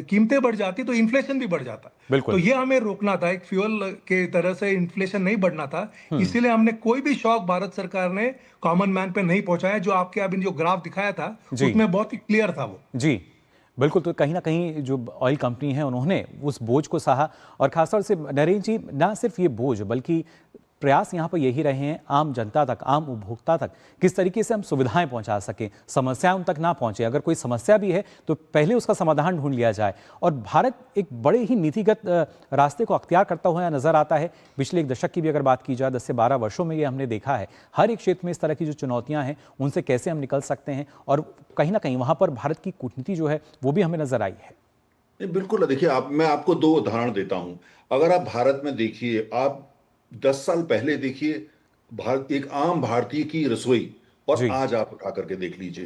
[SPEAKER 13] कीमतें बढ़ जाती तो इन्फ्लेशन भी बढ़ जाता। तो ये हमें रोकना था, एक फ्यूल के तरह से इन्फ्लेशन नहीं बढ़ना था, इसीलिए हमने कोई भी शॉक भारत सरकार ने कॉमन मैन पे नहीं पहुंचाया। जो आपके अभी जो ग्राफ दिखाया था उसमें बहुत ही क्लियर था वो।
[SPEAKER 1] जी बिल्कुल, तो कहीं ना कहीं जो ऑयल कंपनी है उन्होंने उस बोझ को सहा। और खासतौर से नरेंद्र जी, ना सिर्फ ये बोझ बल्कि प्रयास यहाँ पर यही रहे हैं आम जनता तक, आम उपभोक्ता तक किस तरीके से हम सुविधाएं पहुँचा सकें, समस्याएं उन तक ना पहुँचे, अगर कोई समस्या भी है तो पहले उसका समाधान ढूंढ लिया जाए। और भारत एक बड़े ही नीतिगत रास्ते को अख्तियार करता हुआ नजर आता है। पिछले 1 दशक की भी अगर बात की जाए, 10 से 12 वर्षों में ये हमने देखा है, हर एक क्षेत्र में इस तरह की जो चुनौतियाँ हैं उनसे कैसे हम निकल सकते हैं, और कहीं ना कहीं वहाँ पर भारत की कूटनीति जो है वो भी हमें नजर आई है।
[SPEAKER 14] बिल्कुल, देखिए मैं आपको 2 उदाहरण देता हूँ। अगर आप भारत में देखिए, आप 10 साल पहले देखिए भारत, एक आम भारतीय की रसोई, और आज आप उठा करके देख लीजिए।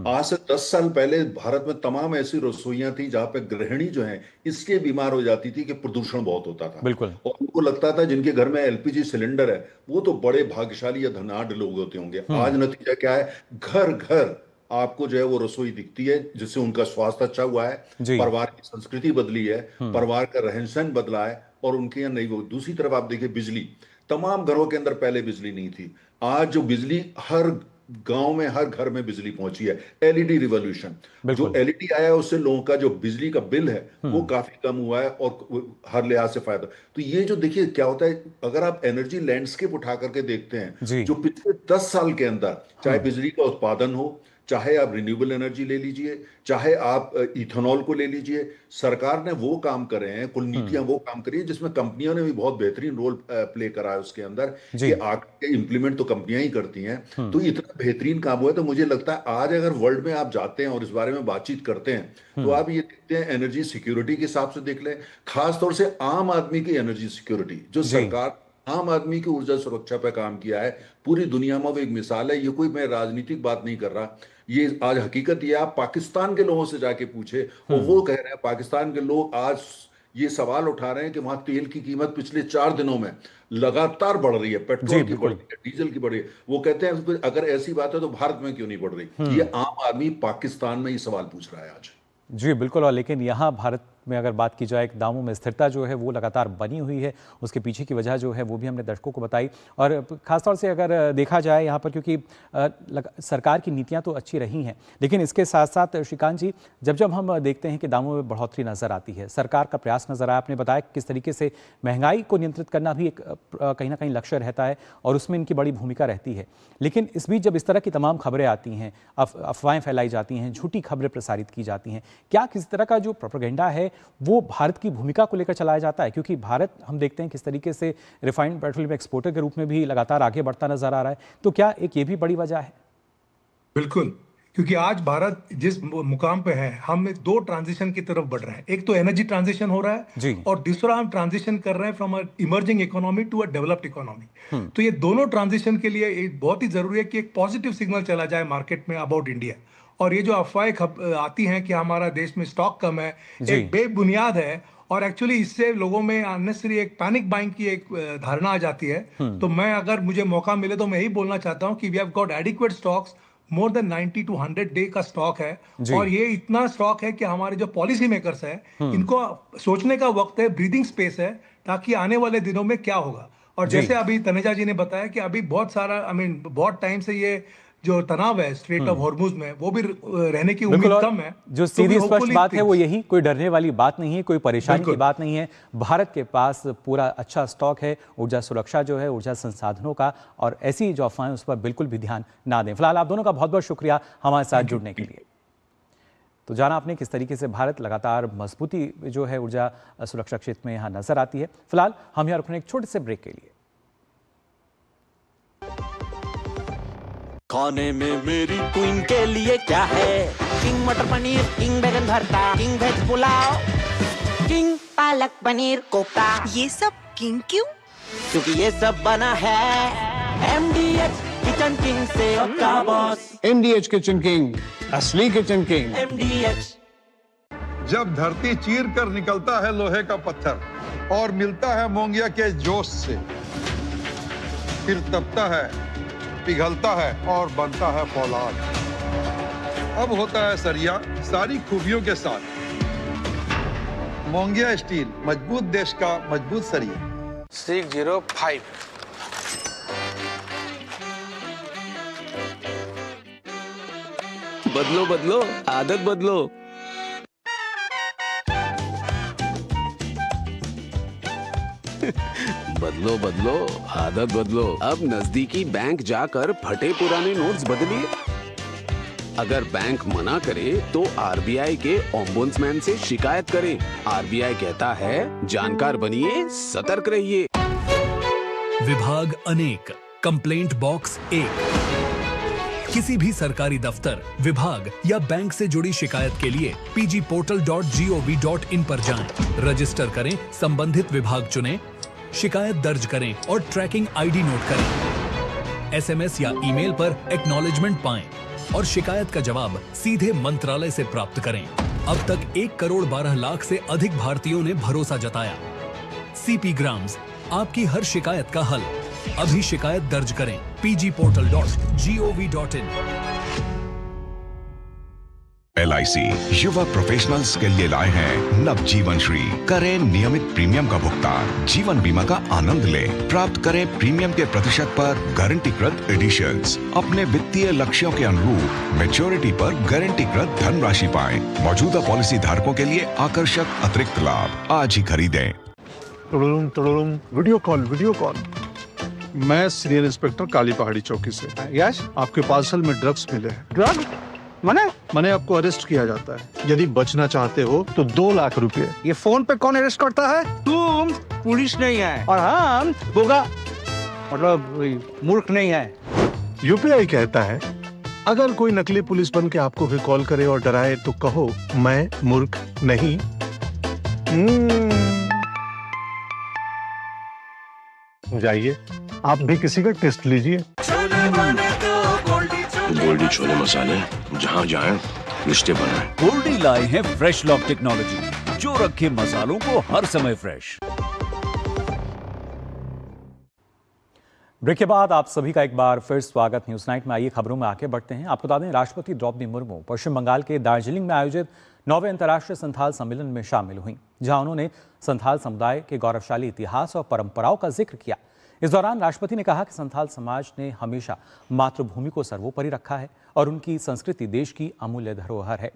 [SPEAKER 14] आज से 10 साल पहले भारत में तमाम ऐसी रसोइयां थी जहां पे गृहिणी जो है इसलिए बीमार हो जाती थी कि प्रदूषण बहुत होता था।
[SPEAKER 1] बिल्कुल।
[SPEAKER 14] और उनको लगता था जिनके घर में एलपीजी सिलेंडर है वो तो बड़े भाग्यशाली या धनाढ़ लोग होते होंगे। आज नतीजा क्या है, घर घर आपको जो है वो रसोई दिखती है, जिससे उनका स्वास्थ्य अच्छा हुआ है, परिवार की संस्कृति बदली है, परिवार का रहन सहन बदला है, और उनके यहाँ नहीं। वो दूसरी तरफ आप देखिए बिजली, तमाम घरों के अंदर पहले बिजली नहीं थी, आज जो बिजली हर गांव में, हर घर में बिजली पहुंची है। एलईडी रिवॉल्यूशन, जो एलईडी आया है उससे लोगों का जो बिजली का बिल है वो काफी कम हुआ है, और हर लिहाज से फायदा। तो ये जो देखिए क्या होता है, अगर आप एनर्जी लैंडस्केप उठा करके देखते हैं, जो पिछले 10 साल के अंदर, चाहे बिजली का उत्पादन हो, चाहे आप रिन्यूएबल एनर्जी ले लीजिए, चाहे आप इथेनॉल को ले लीजिए, सरकार ने वो काम करे हैं, कुल नीतियां वो काम करी है, जिसमें कंपनियों ने भी बहुत बेहतरीन रोल प्ले करा है उसके अंदर, कि आगे इम्प्लीमेंट तो कंपनियां ही करती हैं। तो इतना बेहतरीन काम हुआ है। तो मुझे लगता है आज अगर वर्ल्ड में आप जाते हैं और इस बारे में बातचीत करते हैं, तो आप ये देखते हैं एनर्जी सिक्योरिटी के हिसाब से देख लें, खासतौर से आम आदमी की एनर्जी सिक्योरिटी, जो सरकार आम आदमी की ऊर्जा सुरक्षा पर काम किया है पूरी दुनिया में, वो एक मिसाल है। ये कोई मैं राजनीतिक बात नहीं कर रहा, ये आज हकीकत ये आप पाकिस्तान के लोगों से जाके पूछे, और वो कह रहे हैं, पाकिस्तान के लोग आज ये सवाल उठा रहे हैं कि वहां तेल की कीमत पिछले 4 दिनों में लगातार बढ़ रही है, पेट्रोल की बढ़ रही है, डीजल की बढ़ रही है। वो कहते हैं अगर ऐसी बात है तो भारत में क्यों नहीं बढ़ रही। ये आम आदमी पाकिस्तान में ये सवाल पूछ रहा है आज।
[SPEAKER 1] जी बिल्कुल। और लेकिन यहाँ भारत में अगर बात की जाए, दामों में स्थिरता जो है वो लगातार बनी हुई है, उसके पीछे की वजह जो है वो भी हमने दर्शकों को बताई। और ख़ासतौर से अगर देखा जाए यहाँ पर, क्योंकि सरकार की नीतियाँ तो अच्छी रही हैं, लेकिन इसके साथ साथ श्रीकांत जी, जब जब हम देखते हैं कि दामों में बढ़ोतरी नज़र आती है, सरकार का प्रयास नज़र आया, आपने बताया किस तरीके से महंगाई को नियंत्रित करना भी एक कहीं ना कहीं लक्ष्य रहता है और उसमें इनकी बड़ी भूमिका रहती है। लेकिन इस बीच जब इस तरह की तमाम खबरें आती हैं, अफवाहें फैलाई जाती हैं, झूठी खबरें प्रसारित की जाती हैं, क्या किसी तरह का जो प्रोपेगेंडा है वो भारत की भूमिका को लेकर चलाया जाता है? क्योंकि भारत हम देखते हैं किस तरीके से रिफाइंड पेट्रोलियम एक्सपोर्टर के रूप में भी लगातार आगे बढ़ता नजर आ रहा है, तो क्या एक ये भी बड़ी वजह है?
[SPEAKER 13] बिल्कुल, क्योंकि आज भारत जिस मुकाम पे है, हम 2 ट्रांजिशन की तरफ बढ़ रहे हैं। एक तो एनर्जी ट्रांजिशन हो रहा है, और दूसरा हम ट्रांजिशन कर रहे हैं from emerging economy to a developed economy. तो ये दोनों ट्रांजिशन के लिए बहुत ही जरूरी है कि एक पॉजिटिव सिग्नल चला जाए मार्केट में अबाउट इंडिया। और ये जो अफवाहें आती हैं कि हमारा देश में स्टॉक कम है, एक बेबुनियाद है, और एक्चुअली इससे लोगों में अननेसेसरी एक पैनिक बाइंग की एक धारणा आ जाती है। तो मैं, अगर मुझे मौका मिले तो मैं यही बोलना चाहता हूं कि we have got adequate stocks, more than 90 to 100 day का स्टॉक है, और ये इतना स्टॉक है कि हमारे जो पॉलिसी मेकर्स है इनको सोचने का वक्त है, ब्रीदिंग स्पेस है, ताकि आने वाले दिनों में क्या होगा। और जैसे अभी तनेजा जी ने बताया कि अभी बहुत सारा बहुत टाइम से ये जो तनाव है स्ट्रेट ऑफ हॉर्मुज में वो भी रहने की उम्मीद कम है।
[SPEAKER 1] जो सीधी स्पष्ट बात है वो यही, कोई डरने वाली बात नहीं है, कोई परेशानी की बात नहीं है। भारत के पास पूरा अच्छा स्टॉक है ऊर्जा सुरक्षा जो है, ऊर्जा संसाधनों का, और ऐसी जो अफवाहें उस पर बिल्कुल भी ध्यान ना दें। फिलहाल आप दोनों का बहुत बहुत शुक्रिया हमारे साथ जुड़ने के लिए। तो जाना आपने किस तरीके से भारत लगातार मजबूती जो है ऊर्जा सुरक्षा क्षेत्र में यहाँ नजर आती है। फिलहाल हम यहाँ रुकने एक छोटे से ब्रेक के लिए।
[SPEAKER 15] खाने में मेरी क्वीन के लिए क्या है? किंग मटर पनीर, किंग बैगन भरता, king veg pulao, king palak paneer kofta.
[SPEAKER 16] ये सब किंग क्यों?
[SPEAKER 15] क्योंकि ये सब बना है MDH किचन किंग से का बॉस।
[SPEAKER 17] MDH किचन किंग, असली किचन किंग।
[SPEAKER 15] MDH।
[SPEAKER 18] जब धरती चीर कर निकलता है लोहे का पत्थर और मिलता है मोंगिया के जोश से, फिर तपता है, पिघलता है और बनता है फौलाद। अब होता है सरिया सारी खूबियों के साथ। मोंगिया स्टील, मजबूत देश का मजबूत सरिया।
[SPEAKER 19] 605।
[SPEAKER 9] बदलो बदलो, आदत बदलो। बदलो बदलो, आदत बदलो। अब नजदीकी बैंक जाकर फटे पुराने नोट्स बदलिए। अगर बैंक मना करे तो RBI के ओम्बुड्समैन से शिकायत करें। RBI कहता है जानकार बनिए, सतर्क रहिए।
[SPEAKER 20] विभाग अनेक, कंप्लेंट बॉक्स 1। किसी भी सरकारी दफ्तर, विभाग या बैंक से जुड़ी शिकायत के लिए pgportal.gov.in पर जाएं, रजिस्टर करें, संबंधित विभाग चुनें, शिकायत दर्ज करें और ट्रैकिंग ID नोट करें। SMS या ईमेल पर एक्नॉलेजमेंट पाएं और शिकायत का जवाब सीधे मंत्रालय से प्राप्त करें। अब तक 1 करोड़ 12 लाख से अधिक भारतीयों ने भरोसा जताया। CP ग्राम्स, आपकी हर शिकायत का हल। अभी शिकायत दर्ज करें pgportal.gov.in।
[SPEAKER 8] LIC युवा प्रोफेशनल्स के लिए लाए हैं नवजीवन श्री। करें नियमित प्रीमियम का भुगतान, जीवन बीमा का आनंद लें, प्राप्त करें प्रीमियम के प्रतिशत पर गारंटीकृत एडिशंस। अपने वित्तीय लक्ष्यों के अनुरूप मैच्योरिटी पर गारंटीकृत धनराशि पाएं। मौजूदा पॉलिसी धारकों के लिए आकर्षक अतिरिक्त लाभ। आज ही खरीदें।
[SPEAKER 6] Video call. मैं सीनियर इंस्पेक्टर काली पहाड़ी चौकी से। यस, आपके पार्सल में ड्रग्स मिले हैं। ड्रग? मैंने आपको अरेस्ट किया जाता है। यदि बचना चाहते हो तो 2 लाख रुपए।
[SPEAKER 19] ये फोन पे कौन अरेस्ट करता है? तुम पुलिस नहीं है और हम बोगा मतलब मूर्ख नहीं है।
[SPEAKER 6] UPI कहता है अगर कोई नकली पुलिस बन के आपको भी कॉल करे और डराए तो कहो मैं मूर्ख नहीं। जाइए, आप भी किसी का टेस्ट लीजिए।
[SPEAKER 8] गोल्डी छोले मसाले, जहाँ जाएं रिश्ते बनाएं।
[SPEAKER 12] गोल्डी लाए हैं फ्रेश लॉक टेक्नोलॉजी, जो रखे मसालों को हर समय फ्रेश।
[SPEAKER 1] ब्रेक के बाद आप सभी का एक बार फिर स्वागत न्यूज नाइट में। आइए खबरों में आगे बढ़ते हैं। आपको बता दें, राष्ट्रपति द्रौपदी मुर्मू पश्चिम बंगाल के दार्जिलिंग में आयोजित 9वें अंतर्राष्ट्रीय संथाल सम्मेलन में शामिल हुई, जहां उन्होंने संथाल समुदाय के गौरवशाली इतिहास और परंपराओं का जिक्र किया। इस दौरान राष्ट्रपति ने कहा कि संथाल समाज ने हमेशा मातृभूमि को सर्वोपरि रखा है और उनकी संस्कृति देश की अमूल्य धरोहर है।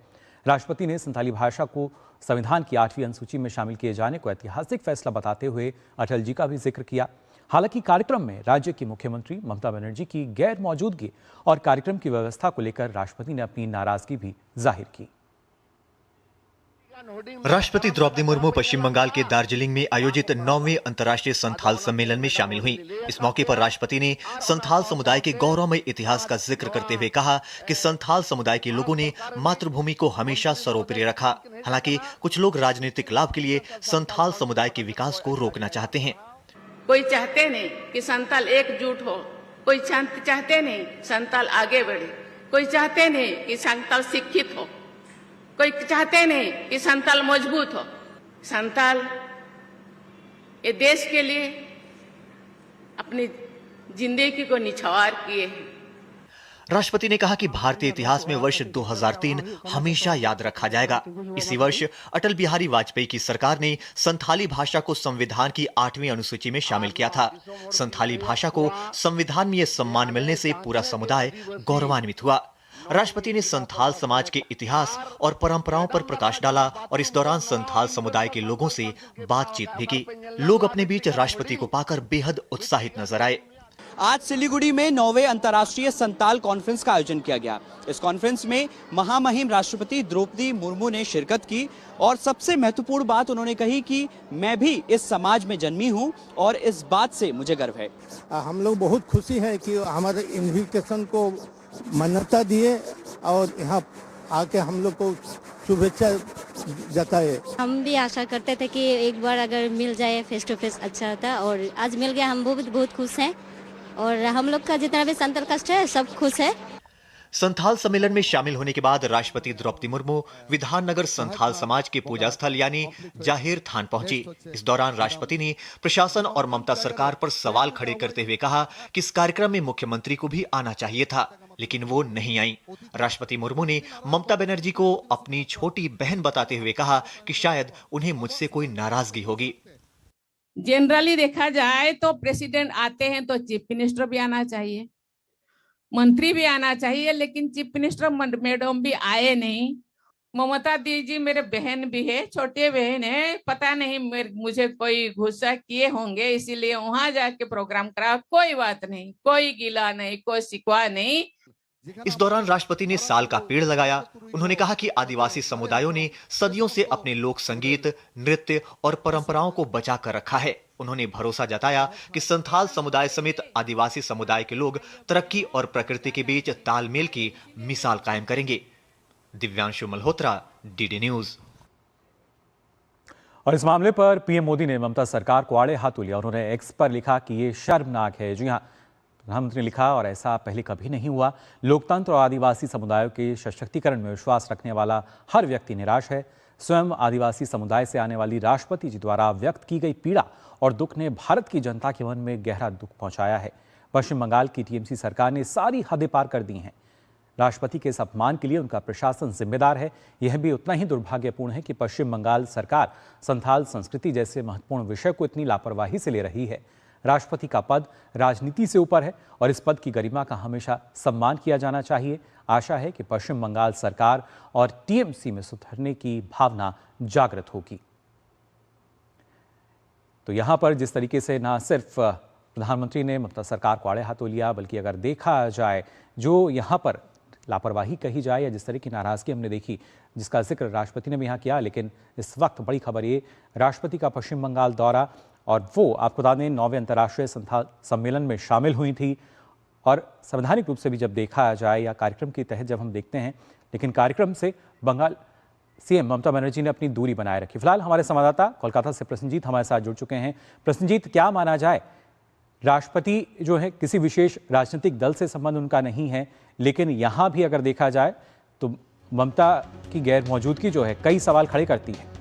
[SPEAKER 1] राष्ट्रपति ने संथाली भाषा को संविधान की 8वीं अनुसूची में शामिल किए जाने को ऐतिहासिक फैसला बताते हुए अटल जी का भी जिक्र किया। हालांकि कार्यक्रम में राज्य की मुख्यमंत्री ममता बनर्जी की गैर मौजूदगी और कार्यक्रम की व्यवस्था को लेकर राष्ट्रपति ने अपनी नाराजगी भी जाहिर की।
[SPEAKER 21] राष्ट्रपति द्रौपदी मुर्मू पश्चिम बंगाल के दार्जिलिंग में आयोजित 9वें अंतर्राष्ट्रीय संथाल सम्मेलन में शामिल हुई। इस मौके पर राष्ट्रपति ने संथाल समुदाय के गौरवमय इतिहास का जिक्र करते हुए कहा कि संथाल समुदाय के लोगों ने मातृभूमि को हमेशा सर्वोपरि रखा। हालांकि कुछ लोग राजनीतिक लाभ के लिए संथाल समुदाय के विकास को रोकना चाहते हैं।
[SPEAKER 22] कोई चाहते नहीं कि संथाल एकजुट हो, कोई चाहते नहीं संथाल आगे बढ़े, कोई चाहते नहीं कि संथाल शिक्षित हो, कोई चाहते नहीं कि संथाल मजबूत हो। संथाल ये देश के लिए अपनी जिंदगी को निछावर किए हैं।
[SPEAKER 21] राष्ट्रपति ने कहा कि भारतीय इतिहास में वर्ष 2003 हमेशा याद रखा जाएगा। इसी वर्ष अटल बिहारी वाजपेयी की सरकार ने संथाली भाषा को संविधान की 8वीं अनुसूची में शामिल किया था। संथाली भाषा को संविधान में यह सम्मान मिलने से पूरा समुदाय गौरवान्वित हुआ। राष्ट्रपति ने संथाल समाज के इतिहास और परंपराओं पर प्रकाश डाला और इस दौरान संथाल समुदाय के लोगों से बातचीत भी की। लोग अपने बीच राष्ट्रपति को पाकर बेहद उत्साहित नजर आए।
[SPEAKER 2] आज सिलीगुड़ी में 9वें अंतर्राष्ट्रीय संताल कॉन्फ्रेंस का आयोजन किया गया। इस कॉन्फ्रेंस में महामहिम राष्ट्रपति द्रौपदी मुर्मू ने शिरकत की और सबसे महत्वपूर्ण बात उन्होंने कही कि मैं भी इस समाज में जन्मी हूं और इस बात से मुझे गर्व है।
[SPEAKER 16] हम लोग बहुत खुशी है कि हमारे इन्विटेशन को मान्यता दिए और यहाँ आके हम लोग को शुभेच्छा जताए।
[SPEAKER 23] हम भी आशा करते थे कि एक बार अगर मिल जाए फेस टू फेस अच्छा होता, और आज मिल गया। हम बहुत खुश हैं और हम लोग का जितना भी संताल कास्ट है सब खुश है।
[SPEAKER 21] संथाल सम्मेलन में शामिल होने के बाद राष्ट्रपति द्रौपदी मुर्मू विधाननगर संथाल समाज के पूजा स्थल यानी जाहिर थान पहुंची। इस दौरान राष्ट्रपति ने प्रशासन और ममता सरकार पर सवाल खड़े करते हुए कहा कि इस कार्यक्रम में मुख्यमंत्री को भी आना चाहिए था, लेकिन वो नहीं आई। राष्ट्रपति मुर्मू ने ममता बनर्जी को अपनी छोटी बहन बताते हुए कहा कि शायद उन्हें मुझसे कोई नाराजगी होगी।
[SPEAKER 22] जनरली देखा जाए तो प्रेसिडेंट आते हैं तो चीफ मिनिस्टर भी आना चाहिए, मंत्री भी आना चाहिए, लेकिन चीफ मिनिस्टर मैडम भी आए नहीं। ममता दीदी मेरे बहन भी है, छोटे बहन है, पता नहीं मुझे कोई गुस्सा किए होंगे इसीलिए वहां जाके प्रोग्राम करा। कोई बात नहीं, कोई गिला नहीं, कोई शिकवा नहीं।
[SPEAKER 21] इस दौरान राष्ट्रपति ने साल का पेड़ लगाया। उन्होंने कहा कि आदिवासी समुदायों ने सदियों से अपने लोक संगीत, नृत्य और परंपराओं को बचा कर रखा है। उन्होंने भरोसा जताया कि संथाल समुदाय समेत आदिवासी समुदाय के लोग तरक्की और प्रकृति के बीच तालमेल की मिसाल कायम करेंगे। Divyanshu Malhotra, DD news.
[SPEAKER 1] और इस मामले पर पीएम मोदी ने ममता सरकार को आड़े हाथों लिया। उन्होंने एक्स पर लिखा कि ये शर्मनाक है। जी हाँ, प्रधानमंत्री ने लिखा और ऐसा पहले कभी नहीं हुआ। लोकतंत्र और आदिवासी समुदायों के सशक्तिकरण में विश्वास रखने वाला हर व्यक्ति निराश है। स्वयं आदिवासी समुदाय से आने वाली राष्ट्रपति जी द्वारा व्यक्त की गई पीड़ा और दुख ने भारत की जनता के मन में गहरा दुख पहुंचाया है। पश्चिम बंगाल की टीएमसी सरकार ने सारी हदें पार कर दी हैं। राष्ट्रपति के इस अपमान के लिए उनका प्रशासन जिम्मेदार है। यह भी उतना ही दुर्भाग्यपूर्ण है कि पश्चिम बंगाल सरकार संथाल संस्कृति जैसे महत्वपूर्ण विषय को इतनी लापरवाही से ले रही है। राष्ट्रपति का पद राजनीति से ऊपर है और इस पद की गरिमा का हमेशा सम्मान किया जाना चाहिए। आशा है कि पश्चिम बंगाल सरकार और टीएमसी में सुधरने की भावना जागृत होगी। तो यहां पर जिस तरीके से ना सिर्फ प्रधानमंत्री ने ममता सरकार को आड़े हाथों लिया, बल्कि अगर देखा जाए जो यहां पर लापरवाही कही जाए या जिस तरह की नाराजगी हमने देखी जिसका जिक्र राष्ट्रपति ने भी यहाँ किया, लेकिन इस वक्त बड़ी खबर ये राष्ट्रपति का पश्चिम बंगाल दौरा, और वो आपको बता दें 9वें अंतर्राष्ट्रीय संथाल सम्मेलन में शामिल हुई थी। और संवैधानिक रूप से भी जब देखा जाए या कार्यक्रम के तहत जब हम देखते हैं, लेकिन कार्यक्रम से बंगाल सीएम ममता बनर्जी ने अपनी दूरी बनाए रखी। फिलहाल हमारे संवाददाता कोलकाता से प्रसन्नजीत हमारे साथ जुड़ चुके हैं। प्रसन्नजीत, क्या माना जाए, राष्ट्रपति जो है किसी विशेष राजनीतिक दल से संबंध उनका नहीं है, लेकिन यहाँ भी अगर देखा जाए तो ममता की गैर मौजूदगी जो है कई सवाल खड़े करती है।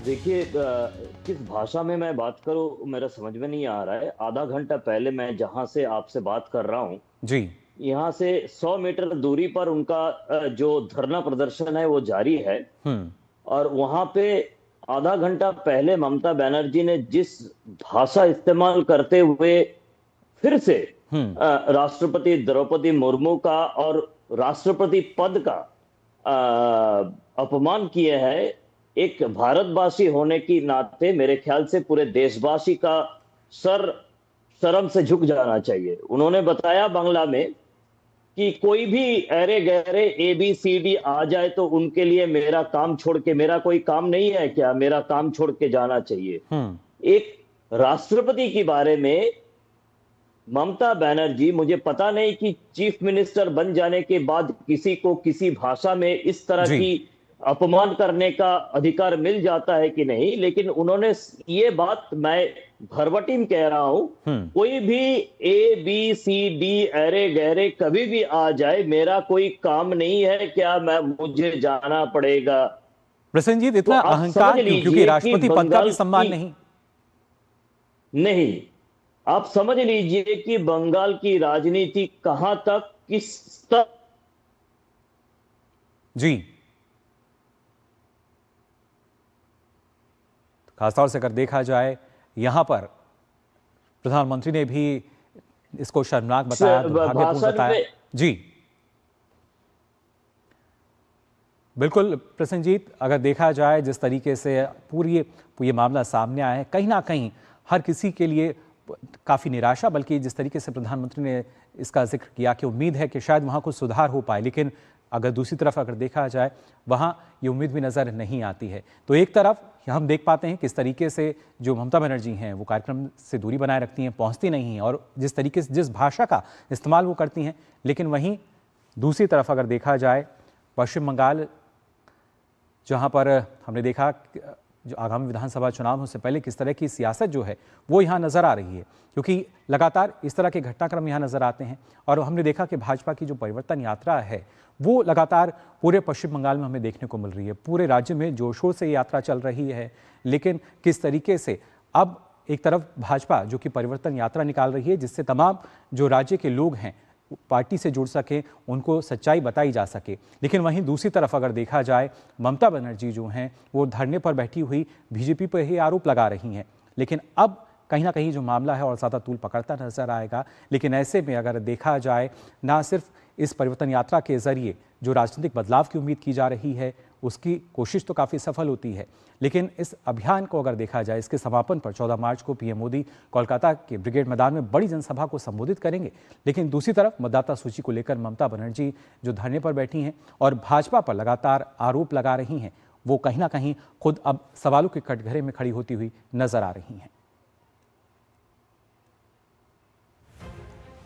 [SPEAKER 24] देखिए, किस भाषा में मैं बात करूं मेरा समझ में नहीं आ रहा है। आधा घंटा पहले मैं जहां से आपसे बात कर रहा हूं
[SPEAKER 1] जी,
[SPEAKER 24] यहाँ से 100 मीटर दूरी पर उनका जो धरना प्रदर्शन है वो जारी है। और वहां पे आधा घंटा पहले ममता बनर्जी ने जिस भाषा इस्तेमाल करते हुए फिर से राष्ट्रपति द्रौपदी मुर्मू का और राष्ट्रपति पद का अपमान किए है, एक भारतवासी होने की नाते मेरे ख्याल से पूरे देशवासी का सर शर्म से झुक जाना चाहिए। उन्होंने बताया बांग्ला में कि कोई भी अरे गहरे ABCD आ जाए तो उनके लिए मेरा काम छोड़ के, मेरा कोई काम नहीं है क्या, मेरा काम छोड़ के जाना चाहिए। एक राष्ट्रपति के बारे में ममता बनर्जी, मुझे पता नहीं कि चीफ मिनिस्टर बन जाने के बाद किसी को किसी भाषा में इस तरह की अपमान करने का अधिकार मिल जाता है कि नहीं, लेकिन उन्होंने ये बात, मैं भरवटीम कह रहा हूं, कोई भी ABCD अरे गहरे कभी भी आ जाए, मेरा कोई काम नहीं है क्या, मुझे जाना पड़ेगा।
[SPEAKER 1] प्रसन्नजीत, इतना अहंकार क्योंकि राष्ट्रपति पद का भी सम्मान नहीं।
[SPEAKER 24] आप समझ लीजिए कि बंगाल की राजनीति कहां तक किस स्तर।
[SPEAKER 1] जी, खासतौर से अगर देखा जाए यहां पर प्रधानमंत्री ने भी इसको शर्मनाक बताया, दुर्भाग्यपूर्ण बताया। जी बिल्कुल प्रसन्नजीत, अगर देखा जाए जिस तरीके से ये मामला सामने आया है, कहीं ना कहीं हर किसी के लिए काफ़ी निराशा, बल्कि जिस तरीके से प्रधानमंत्री ने इसका जिक्र किया कि उम्मीद है कि शायद वहाँ कुछ सुधार हो पाए, लेकिन अगर दूसरी तरफ अगर देखा जाए वहाँ ये उम्मीद भी नज़र नहीं आती है। तो एक तरफ हम देख पाते हैं किस तरीके से जो ममता बनर्जी हैं वो कार्यक्रम से दूरी बनाए रखती हैं, पहुँचती नहीं हैं, और जिस तरीके से जिस भाषा का इस्तेमाल वो करती हैं, लेकिन वहीं दूसरी तरफ अगर देखा जाए पश्चिम बंगाल, जहाँ पर हमने देखा जो आगामी विधानसभा चुनाव से पहले किस तरह की सियासत जो है वो यहाँ नज़र आ रही है, क्योंकि लगातार इस तरह के घटनाक्रम यहाँ नज़र आते हैं। और हमने देखा कि भाजपा की जो परिवर्तन यात्रा है वो लगातार पूरे पश्चिम बंगाल में हमें देखने को मिल रही है। पूरे राज्य में जोर शोर से यात्रा चल रही है, लेकिन किस तरीके से अब एक तरफ भाजपा जो कि परिवर्तन यात्रा निकाल रही है, जिससे तमाम जो राज्य के लोग हैं पार्टी से जुड़ सके, उनको सच्चाई बताई जा सके, लेकिन वहीं दूसरी तरफ अगर देखा जाए ममता बनर्जी जो हैं वो धरने पर बैठी हुई बीजेपी पर ही आरोप लगा रही हैं। लेकिन अब कहीं ना कहीं जो मामला है और ज़्यादा तूल पकड़ता नजर आएगा। लेकिन ऐसे में अगर देखा जाए ना सिर्फ इस परिवर्तन यात्रा के जरिए जो राजनीतिक बदलाव की उम्मीद की जा रही है उसकी कोशिश तो काफ़ी सफल होती है, लेकिन इस अभियान को अगर देखा जाए, इसके समापन पर 14 मार्च को पीएम मोदी कोलकाता के ब्रिगेड मैदान में बड़ी जनसभा को संबोधित करेंगे। लेकिन दूसरी तरफ मतदाता सूची को लेकर ममता बनर्जी जो धरने पर बैठी हैं और भाजपा पर लगातार आरोप लगा रही हैं, वो कहीं ना कहीं खुद अब सवालों के कटघरे में खड़ी होती हुई नजर आ रही हैं।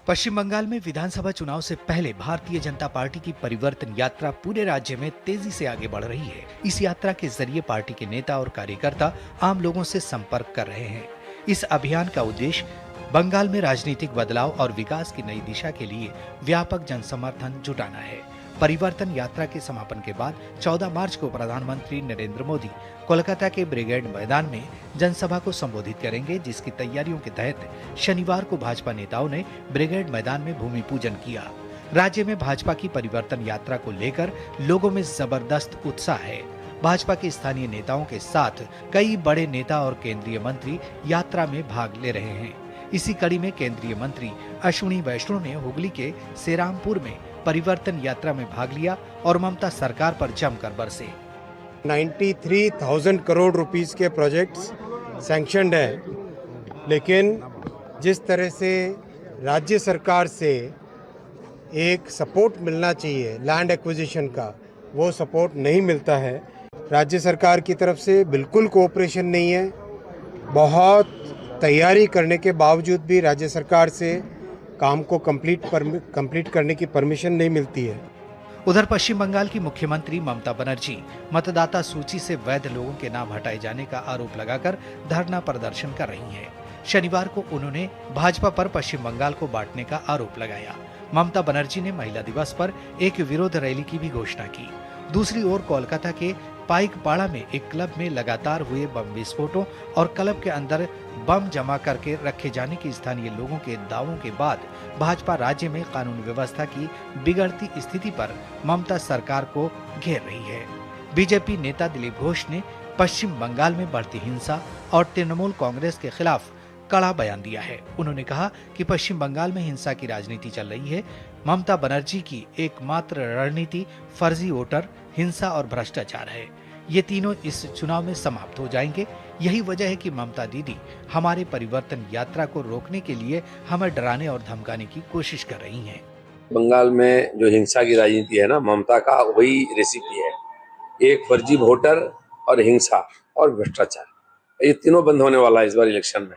[SPEAKER 3] पश्चिम बंगाल में विधानसभा चुनाव से पहले भारतीय जनता पार्टी की परिवर्तन यात्रा पूरे राज्य में तेजी से आगे बढ़ रही है। इस यात्रा के जरिए पार्टी के नेता और कार्यकर्ता आम लोगों से संपर्क कर रहे हैं। इस अभियान का उद्देश्य बंगाल में राजनीतिक बदलाव और विकास की नई दिशा के लिए व्यापक जनसमर्थन जुटाना है। परिवर्तन यात्रा के समापन के बाद 14 मार्च को प्रधानमंत्री नरेंद्र मोदी कोलकाता के ब्रिगेड मैदान में जनसभा को संबोधित करेंगे, जिसकी तैयारियों के तहत शनिवार को भाजपा नेताओं ने ब्रिगेड मैदान में भूमि पूजन किया। राज्य में भाजपा की परिवर्तन यात्रा को लेकर लोगों में जबरदस्त उत्साह है। भाजपा के स्थानीय नेताओं के साथ कई बड़े नेता और केंद्रीय मंत्री यात्रा में भाग ले रहे हैं। इसी कड़ी में केंद्रीय मंत्री अश्विनी वैष्णव ने हुगली के सेरामपुर में परिवर्तन यात्रा में भाग लिया और ममता सरकार पर जमकर बरसे।
[SPEAKER 4] 93,000 करोड़ रुपीस के प्रोजेक्ट्स सैंक्शनड है, लेकिन जिस तरह से राज्य सरकार से एक सपोर्ट मिलना चाहिए लैंड एक्विजिशन का, वो सपोर्ट नहीं मिलता है। राज्य सरकार की तरफ से बिल्कुल कोऑपरेशन नहीं है। बहुत तैयारी करने के बावजूद भी राज्य सरकार से काम को कंप्लीट करने की परमिशन नहीं मिलती है।
[SPEAKER 3] उधर पश्चिम बंगाल की मुख्यमंत्री ममता बनर्जी मतदाता सूची से वैध लोगों के नाम हटाए जाने का आरोप लगाकर धरना प्रदर्शन कर रही हैं। शनिवार को उन्होंने भाजपा पर पश्चिम बंगाल को बांटने का आरोप लगाया। ममता बनर्जी ने महिला दिवस पर एक विरोध रैली की भी घोषणा की। दूसरी ओर कोलकाता के पाइकपाड़ा में एक क्लब में लगातार हुए बम विस्फोटों और क्लब के अंदर बम जमा करके रखे जाने की स्थानीय लोगों के दावों के बाद भाजपा राज्य में कानून व्यवस्था की बिगड़ती स्थिति पर ममता सरकार को घेर रही है। बीजेपी नेता दिलीप घोष ने पश्चिम बंगाल में बढ़ती हिंसा और तृणमूल कांग्रेस के खिलाफ कड़ा बयान दिया है। उन्होंने कहा कि पश्चिम बंगाल में हिंसा की राजनीति चल रही है। ममता बनर्जी की एकमात्र रणनीति फर्जी वोटर, हिंसा और भ्रष्टाचार है। ये तीनों इस चुनाव में समाप्त हो जाएंगे। यही वजह है कि ममता दीदी हमारे परिवर्तन यात्रा को रोकने के लिए हमें डराने और धमकाने की कोशिश कर रही हैं।
[SPEAKER 5] बंगाल में जो हिंसा की राजनीति है ना, ममता का वही रेसिपी है। एक फर्जी वोटर और हिंसा और भ्रष्टाचार, ये तीनों बंद होने वाला है इस बार इलेक्शन में।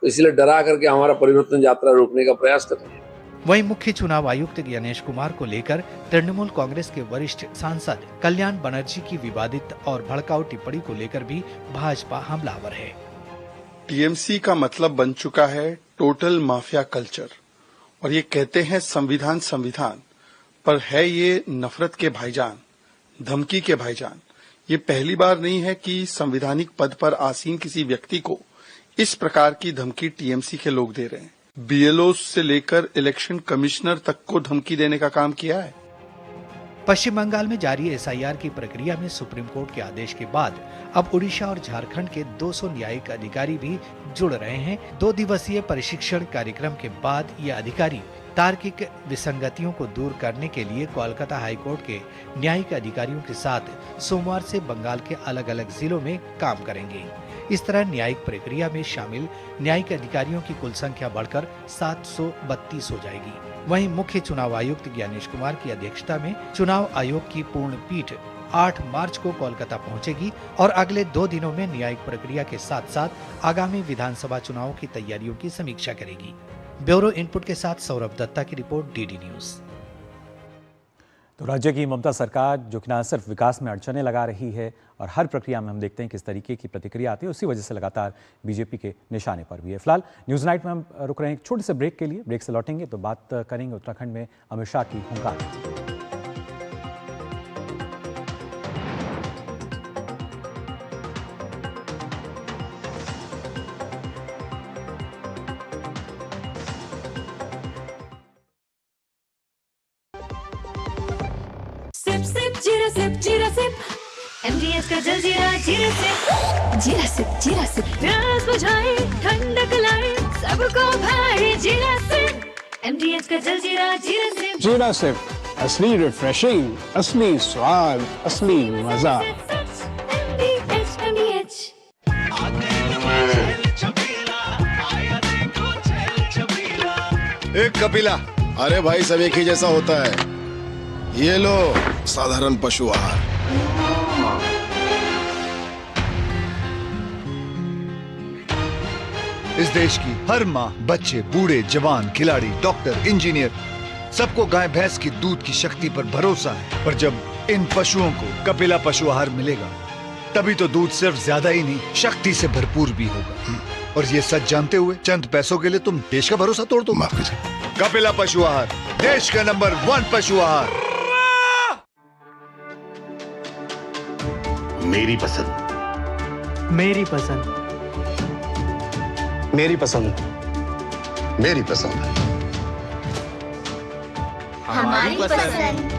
[SPEAKER 5] तो इसलिए डरा करके हमारा परिवर्तन यात्रा रोकने का प्रयास कर रहे हैं।
[SPEAKER 3] वहीं मुख्य चुनाव आयुक्त गणेश कुमार को लेकर तृणमूल कांग्रेस के वरिष्ठ सांसद कल्याण बनर्जी की विवादित और भड़काऊ टिप्पणी को लेकर भी भाजपा हमलावर है।
[SPEAKER 7] टीएमसी का मतलब बन चुका है टोटल माफिया कल्चर, और ये कहते हैं संविधान संविधान, पर है ये नफरत के भाईजान, धमकी के भाईजान। ये पहली बार नहीं है कि संवैधानिक पद पर आसीन किसी व्यक्ति को इस प्रकार की धमकी टीएमसी के लोग दे रहे हैं। बीएलओ से लेकर इलेक्शन कमिश्नर तक को धमकी देने का काम किया है।
[SPEAKER 3] पश्चिम बंगाल में जारी एसआईआर की प्रक्रिया में सुप्रीम कोर्ट के आदेश के बाद अब उड़ीसा और झारखंड के 200 न्यायिक अधिकारी भी जुड़ रहे हैं। 2 दिवसीय प्रशिक्षण कार्यक्रम के बाद ये अधिकारी तार्किक विसंगतियों को दूर करने के लिए कोलकाता हाईकोर्ट के न्यायिक अधिकारियों के साथ सोमवार से बंगाल के अलग अलग जिलों में काम करेंगे। इस तरह न्यायिक प्रक्रिया में शामिल न्यायिक अधिकारियों की कुल संख्या बढ़कर 732 हो जाएगी। वहीं मुख्य चुनाव आयुक्त ज्ञानेश कुमार की अध्यक्षता में चुनाव आयोग की पूर्ण पीठ 8 मार्च को कोलकाता पहुंचेगी और अगले 2 दिनों में न्यायिक प्रक्रिया के साथ साथ आगामी विधानसभा चुनाव की तैयारियों की समीक्षा करेगी। ब्यूरो इनपुट के साथ सौरभ दत्ता की रिपोर्ट, डीडी न्यूज।
[SPEAKER 1] तो राज्य की ममता सरकार जो कि न सिर्फ विकास में अड़चने लगा रही है और हर प्रक्रिया में हम देखते हैं किस तरीके की प्रतिक्रिया आती है, उसी वजह से लगातार बीजेपी के निशाने पर भी है। फिलहाल न्यूज़ नाइट में हम रुक रहे हैं एक छोटे से ब्रेक के लिए। ब्रेक से लौटेंगे तो बात करेंगे उत्तराखंड में अमित शाह की हुंकार।
[SPEAKER 10] MDS का जलजीरा जीरा सिप प्यास बुझाए ठंडक लाए सबको भाई जीरा सिप। MDS का जलजीरा जीरा
[SPEAKER 17] सिप असली रिफ्रेशिंग, असली स्वाद, असली मजा।
[SPEAKER 10] MDH
[SPEAKER 11] एक कपिला, अरे भाई सब एक ही जैसा होता है। ये लो साधारण पशु आहार।
[SPEAKER 13] इस देश की हर माँ, बच्चे, बूढ़े, जवान, खिलाड़ी, डॉक्टर, इंजीनियर, सबको गाय भैंस की दूध की शक्ति पर भरोसा है। पर जब इन पशुओं को कपिला पशु आहार मिलेगा तभी तो दूध सिर्फ ज्यादा ही नहीं, शक्ति से भरपूर भी होगा। और ये सच जानते हुए चंद पैसों के लिए तुम देश का भरोसा तोड़ दो। माफ कीजिए। कपिला पशु आहार, देश का नंबर 1 पशु आहार।
[SPEAKER 11] मेरी पसंद,
[SPEAKER 14] मेरी पसंद,
[SPEAKER 11] मेरी पसंद, मेरी पसंद,
[SPEAKER 10] हमारी पसंद,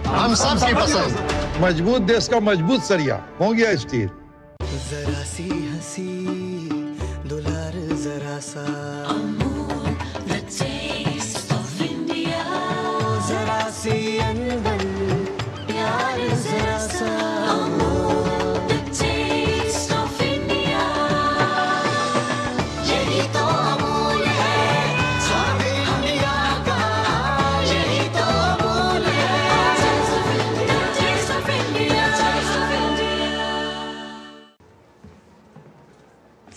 [SPEAKER 11] हम सबकी पसंद।
[SPEAKER 18] मजबूत देश का मजबूत सरिया हो गया स्टील।
[SPEAKER 25] जरा सी हंसी दुलार जरा सा, जरा सी अनबन प्यार जरा सा, यही तो अमूल है स्वाद इंडिया का, यही तो अमूल है taste of India.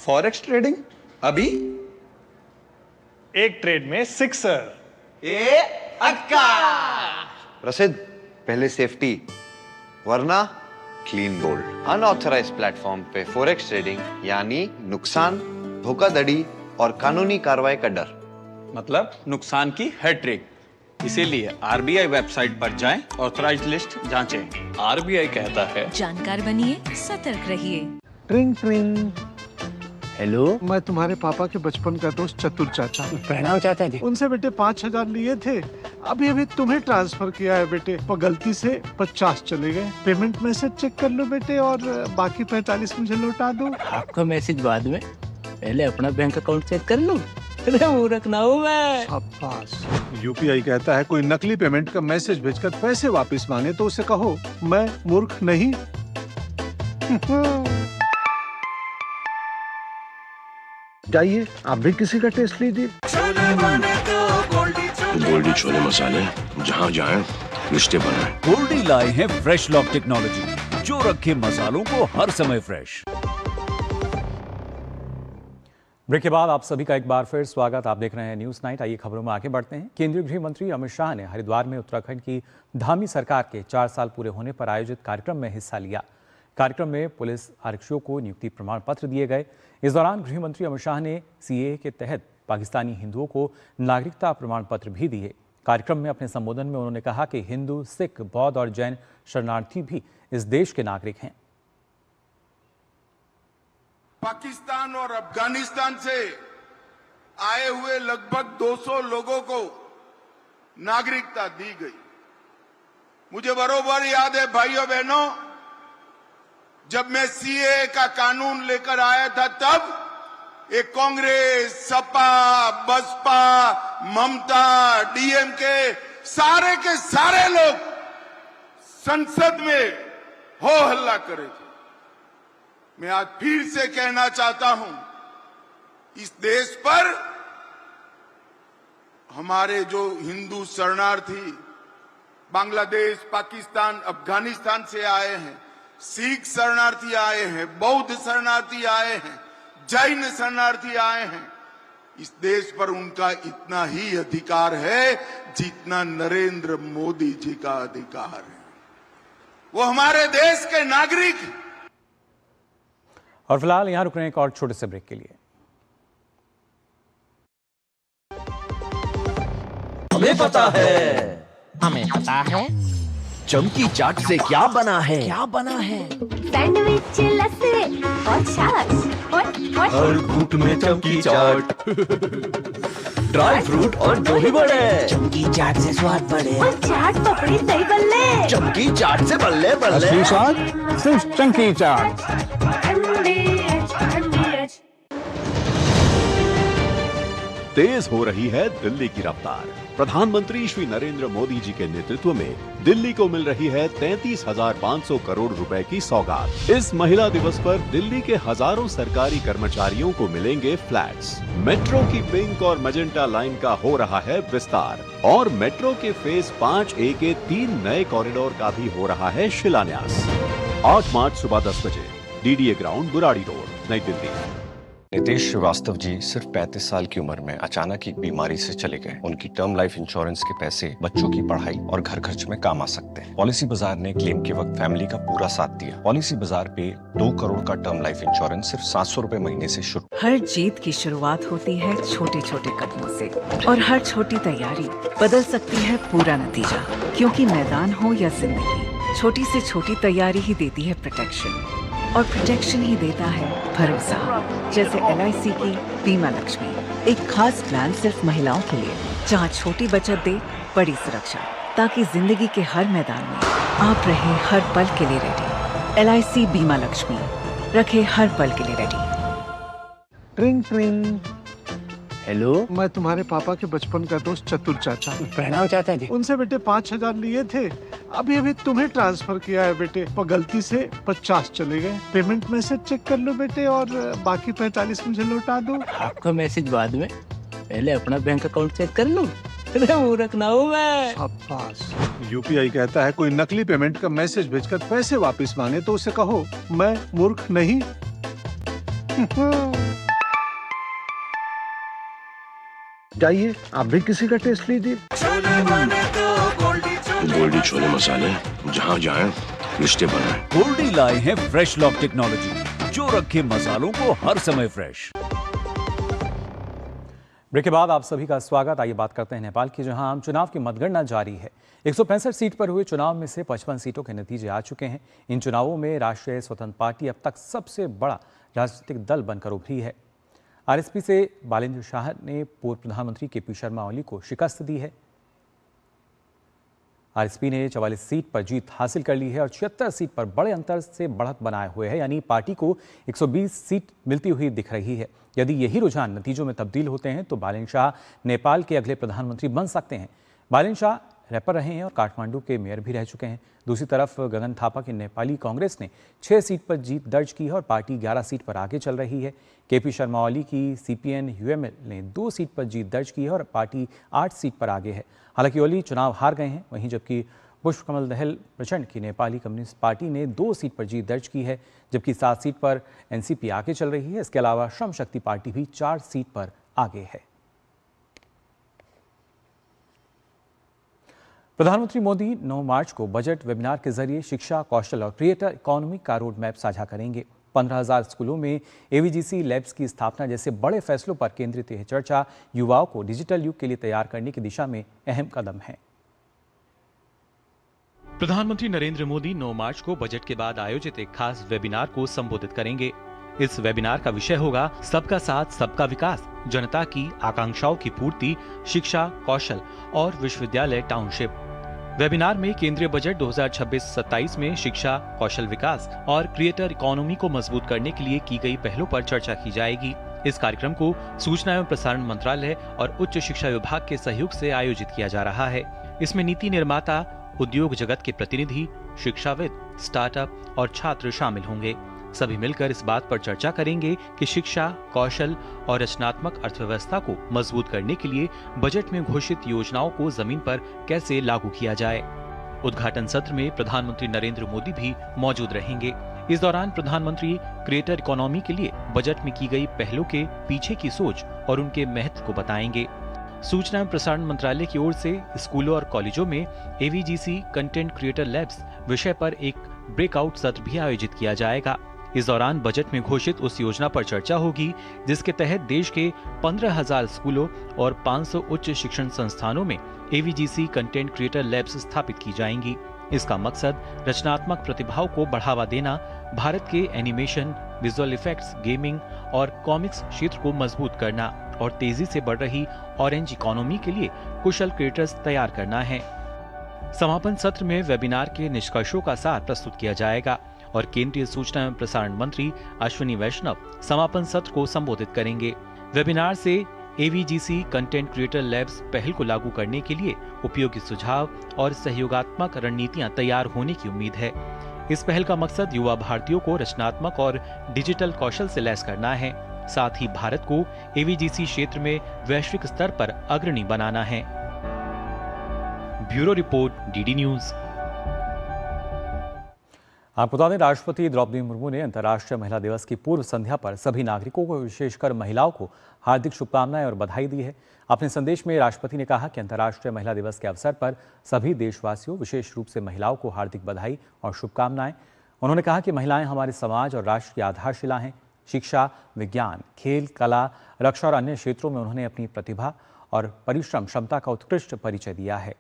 [SPEAKER 26] Forex trading अभी
[SPEAKER 27] एक ट्रेड में 6
[SPEAKER 26] ए अक्का।
[SPEAKER 28] प्रसिद्ध, पहले सेफ्टी वरना क्लीन बोल्ड। अनऑथराइज प्लेटफॉर्म पे फॉरेक्स ट्रेडिंग यानी नुकसान, धोखाधड़ी और कानूनी कार्रवाई का डर।
[SPEAKER 26] मतलब नुकसान की हैट्रिक। इसीलिए आरबीआई वेबसाइट पर जाएं, ऑथराइज्ड लिस्ट जांचें। आरबीआई कहता है
[SPEAKER 10] जानकार बनिए, सतर्क रहिए।
[SPEAKER 17] ट्रिंग ट्रिंग। हेलो, मैं तुम्हारे पापा के बचपन का दोस्त चतुर चाचा। प्रणाम चाचा जी। उनसे बेटे 5,000 लिए थे, अभी अभी तुम्हें ट्रांसफर किया है बेटे, पर गलती से 50 चले गए। पेमेंट मैसेज चेक कर लो बेटे और बाकी 45 मुझे लौटा दो।
[SPEAKER 27] आपका मैसेज बाद में, पहले अपना बैंक अकाउंट चेक कर लो। अरे मूर्ख ना हूं मैं।
[SPEAKER 6] शाबाश। यूपीआई कहता है कोई नकली पेमेंट का मैसेज भेजकर पैसे वापस मांगे तो उसे कहो मैं मूर्ख नहीं। जाइए आप भी किसी का टेस्ट लीजिए।
[SPEAKER 12] गोल्डी छोले मसाले, जहाँ जाए रिश्ते बनाए। गोल्डी लाए हैं फ्रेश लॉक टेक्नोलॉजी, जो रखे मसालों को हर समय फ्रेश।
[SPEAKER 1] ब्रेक के बाद आप सभी का एक बार फिर स्वागत। आप देख रहे हैं न्यूज़ नाइट। आइए खबरों में आगे बढ़ते हैं। केंद्रीय गृह मंत्री अमित शाह ने हरिद्वार में उत्तराखंड की धामी सरकार के 4 साल पूरे होने पर आयोजित कार्यक्रम में हिस्सा लिया। कार्यक्रम में पुलिस आरक्षियों को नियुक्ति प्रमाण पत्र दिए गए। इस दौरान गृह मंत्री अमित शाह ने सीएए के तहत पाकिस्तानी हिंदुओं को नागरिकता प्रमाण पत्र भी दिए। कार्यक्रम में अपने संबोधन में उन्होंने कहा कि हिंदू, सिख, बौद्ध और जैन शरणार्थी भी इस देश के नागरिक हैं।
[SPEAKER 2] पाकिस्तान और अफगानिस्तान से आए हुए लगभग 200 लोगों को नागरिकता दी गई। मुझे बरोबर याद है भाइयों बहनों, जब मैं सीएए का कानून लेकर आया था तब एक कांग्रेस, सपा, बसपा, ममता, डीएमके सारे के सारे लोग संसद में हो हल्ला करे थे। मैं आज फिर से कहना चाहता हूं, इस देश पर हमारे जो हिंदू शरणार्थी बांग्लादेश, पाकिस्तान, अफगानिस्तान से आए हैं, सिख शरणार्थी आए हैं, बौद्ध शरणार्थी आए हैं, जैन शरणार्थी आए हैं, इस देश पर उनका इतना ही अधिकार है जितना नरेंद्र मोदी जी का अधिकार है। वो हमारे देश के नागरिक हैं।
[SPEAKER 1] और फिलहाल यहां रुक रहे हैं एक और छोटे से ब्रेक के लिए।
[SPEAKER 8] हमें पता है चमकी चाट से क्या बना है?
[SPEAKER 10] सैंडविच, लस्सी और छाछ और
[SPEAKER 8] हर घूंट में चमकी चाट, ड्राई फ्रूट और दही बड़े। चमकी चाट से स्वाद बढ़े
[SPEAKER 10] और चाट पपड़ी दही बल्ले।
[SPEAKER 8] चमकी चाट से बल्ले बल्ले।
[SPEAKER 17] असली स्वाद सिर्फ चमकी चाट।
[SPEAKER 9] तेज हो रही है दिल्ली की रफ्तार। प्रधानमंत्री श्री नरेंद्र मोदी जी के नेतृत्व में दिल्ली को मिल रही है 33,500 करोड़ रुपए की सौगात। इस महिला दिवस पर दिल्ली के हजारों सरकारी कर्मचारियों को मिलेंगे फ्लैट्स। मेट्रो की पिंक और मैजेंटा लाइन का हो रहा है विस्तार और मेट्रो के फेज 5A के 3 नए कॉरिडोर का भी हो रहा है शिलान्यास। 8 मार्च सुबह 10 बजे DDA ग्राउंड, बुराड़ी रोड, नई दिल्ली।
[SPEAKER 14] नितेश श्रीवास्तव जी सिर्फ 35 साल की उम्र में अचानक एक बीमारी से चले गए। उनकी टर्म लाइफ इंश्योरेंस के पैसे बच्चों की पढ़ाई और घर खर्च में काम आ सकते हैं। पॉलिसी बाजार ने क्लेम के वक्त फैमिली का पूरा साथ दिया। पॉलिसी बाजार पे 2 करोड़ का टर्म लाइफ इंश्योरेंस सिर्फ 700 रुपए महीने से शुरू।
[SPEAKER 15] हर जीत की शुरुआत होती है छोटे छोटे कदमों से और हर छोटी तैयारी बदल सकती है पूरा नतीजा। क्योंकि मैदान हो या जिंदगी, छोटी से छोटी तैयारी ही देती है प्रोटेक्शन और प्रोटेक्शन ही देता है भरोसा। जैसे LIC की बीमा लक्ष्मी, एक खास प्लान सिर्फ महिलाओं के लिए, जहां छोटी बचत दे बड़ी सुरक्षा, ताकि जिंदगी के हर मैदान में आप रहे हर पल के लिए रेडी। LIC बीमा लक्ष्मी, रखे हर पल के लिए रेडी।
[SPEAKER 17] ट्रिंग ट्रिंग।
[SPEAKER 27] हेलो,
[SPEAKER 17] मैं तुम्हारे पापा के बचपन का दोस्त चतुर चाचा।
[SPEAKER 27] प्रणाम चाचा जी।
[SPEAKER 17] उनसे बेटे 5,000 लिए थे, अभी अभी तुम्हें ट्रांसफर किया है बेटे, पर गलती से 50 चले गए। पेमेंट मैसेज चेक कर लो बेटे और बाकी 45 मुझे लौटा दो।
[SPEAKER 27] आपका मैसेज बाद में, पहले अपना बैंक अकाउंट चेक कर लूं। अरे मूर्ख ना हूं मैं।
[SPEAKER 17] शाबाश। UPI कहता है कोई नकली पेमेंट का मैसेज भेजकर पैसे वापस मांगे तो उसे कहो मैं मूर्ख नहीं। जाइए आप भी किसी का टेस्ट लीजिए।
[SPEAKER 12] गोल्डी छोले मसाले, जहाँ जाएं रिश्ते बनाएं। गोल्डी लाए हैं फ्रेश लॉक टेक्नोलॉजी, जो रखे मसालों को हर समय फ्रेश।
[SPEAKER 1] ब्रेक के बाद आप सभी का स्वागत। आइए बात करते हैं नेपाल की, जहां आम चुनाव की मतगणना जारी है। 165 सीट पर हुए चुनाव में से 55 सीटों के नतीजे आ चुके हैं। इन चुनावों में राष्ट्रीय स्वतंत्र पार्टी अब तक सबसे बड़ा राजनीतिक दल बनकर उभरी है। RSP से बालेंद्र शाह ने पूर्व प्रधानमंत्री KP शर्मा ओली को शिकस्त दी है। RSP ने 44 सीट पर जीत हासिल कर ली है और 76 सीट पर बड़े अंतर से बढ़त बनाए हुए है, यानी पार्टी को 120 सीट मिलती हुई दिख रही है। यदि यही रुझान नतीजों में तब्दील होते हैं तो बालेंद्र शाह नेपाल के अगले प्रधानमंत्री बन सकते हैं। बालेंद्र शाह रैपर रहे हैं और काठमांडू के मेयर भी रह चुके हैं। दूसरी तरफ गगन थापा की नेपाली कांग्रेस ने 6 सीट पर जीत दर्ज की है और पार्टी 11 सीट पर आगे चल रही है। KP शर्मा ओली की CPN UML ने 2 सीट पर जीत दर्ज की है और पार्टी 8 सीट पर आगे है। हालांकि ओली चुनाव हार गए हैं, वहीं जबकि पुष्पकमल दहल प्रचंड की नेपाली कम्युनिस्ट पार्टी ने 2 सीट पर जीत दर्ज की है, जबकि 7 सीट पर NCP आगे चल रही है। इसके अलावा श्रम शक्ति पार्टी भी 4 सीट पर आगे है। प्रधानमंत्री मोदी 9 मार्च को बजट वेबिनार के जरिए शिक्षा, कौशल और क्रिएटर इकोनॉमी का रोड मैप साझा करेंगे। 15,000 स्कूलों में AVGC लैब्स की स्थापना जैसे बड़े फैसलों पर केंद्रित यह चर्चा युवाओं को डिजिटल युग के लिए तैयार करने की दिशा में अहम कदम है।
[SPEAKER 16] प्रधानमंत्री नरेंद्र मोदी 9 मार्च को बजट के बाद आयोजित एक खास वेबिनार को संबोधित करेंगे।
[SPEAKER 1] इस वेबिनार का विषय होगा सबका साथ सबका विकास, जनता की आकांक्षाओं की पूर्ति, शिक्षा, कौशल और विश्वविद्यालय टाउनशिप। वेबिनार में केंद्रीय बजट 2026-27 में शिक्षा, कौशल विकास और क्रिएटर इकोनॉमी को मजबूत करने के लिए की गई पहलों पर चर्चा की जाएगी। इस कार्यक्रम को सूचना एवं प्रसारण मंत्रालय और उच्च शिक्षा विभाग के सहयोग से आयोजित किया जा रहा है। इसमें नीति निर्माता, उद्योग जगत के प्रतिनिधि, शिक्षाविद, स्टार्टअप और छात्र शामिल होंगे। सभी मिलकर इस बात पर चर्चा करेंगे कि शिक्षा, कौशल और रचनात्मक अर्थव्यवस्था को मजबूत करने के लिए बजट में घोषित योजनाओं को जमीन पर कैसे लागू किया जाए। उद्घाटन सत्र में प्रधानमंत्री नरेंद्र मोदी भी मौजूद रहेंगे। इस दौरान प्रधानमंत्री क्रिएटर इकोनॉमी के लिए बजट में की गई पहलों के पीछे की सोच और उनके महत्व को बताएंगे। सूचना एवं प्रसारण मंत्रालय की ओर से स्कूलों और कॉलेजों में AVGC कंटेंट क्रिएटर लैब्स विषय पर एक ब्रेकआउट सत्र भी आयोजित किया जाएगा। इस दौरान बजट में घोषित उस योजना पर चर्चा होगी जिसके तहत देश के 15,000 स्कूलों और 500 उच्च शिक्षण संस्थानों में AVGC कंटेंट क्रिएटर लैब्स स्थापित की जाएंगी। इसका मकसद रचनात्मक प्रतिभाओं को बढ़ावा देना, भारत के एनिमेशन, विजुअल इफेक्ट्स, गेमिंग और कॉमिक्स क्षेत्र को मजबूत करना और तेजी से बढ़ रही ऑरेंज इकोनॉमी के लिए कुशल क्रिएटर्स तैयार करना है। समापन सत्र में वेबिनार के निष्कर्षों का सार प्रस्तुत किया जाएगा और केंद्रीय सूचना एवं प्रसारण मंत्री अश्विनी वैष्णव समापन सत्र को संबोधित करेंगे। वेबिनार से AVGC कंटेंट क्रिएटर लैब्स पहल को लागू करने के लिए उपयोगी सुझाव और सहयोगात्मक रणनीतियां तैयार होने की उम्मीद है। इस पहल का मकसद युवा भारतीयों को रचनात्मक और डिजिटल कौशल से लैस करना है, साथ ही भारत को AVGC क्षेत्र में वैश्विक स्तर पर अग्रणी बनाना है। Bureau report, DD news. आपको बता दें, राष्ट्रपति द्रौपदी मुर्मू ने अंतर्राष्ट्रीय महिला दिवस की पूर्व संध्या पर सभी नागरिकों को, विशेषकर महिलाओं को हार्दिक शुभकामनाएं और बधाई दी है। अपने संदेश में राष्ट्रपति ने कहा कि अंतर्राष्ट्रीय महिला दिवस के अवसर पर सभी देशवासियों, विशेष रूप से महिलाओं को हार्दिक बधाई और शुभकामनाएं। उन्होंने कहा कि महिलाएं हमारे समाज और राष्ट्र की आधारशिला हैं। शिक्षा, विज्ञान, खेल, कला, रक्षा और अन्य क्षेत्रों में उन्होंने अपनी प्रतिभा और परिश्रम क्षमता का उत्कृष्ट परिचय दिया है।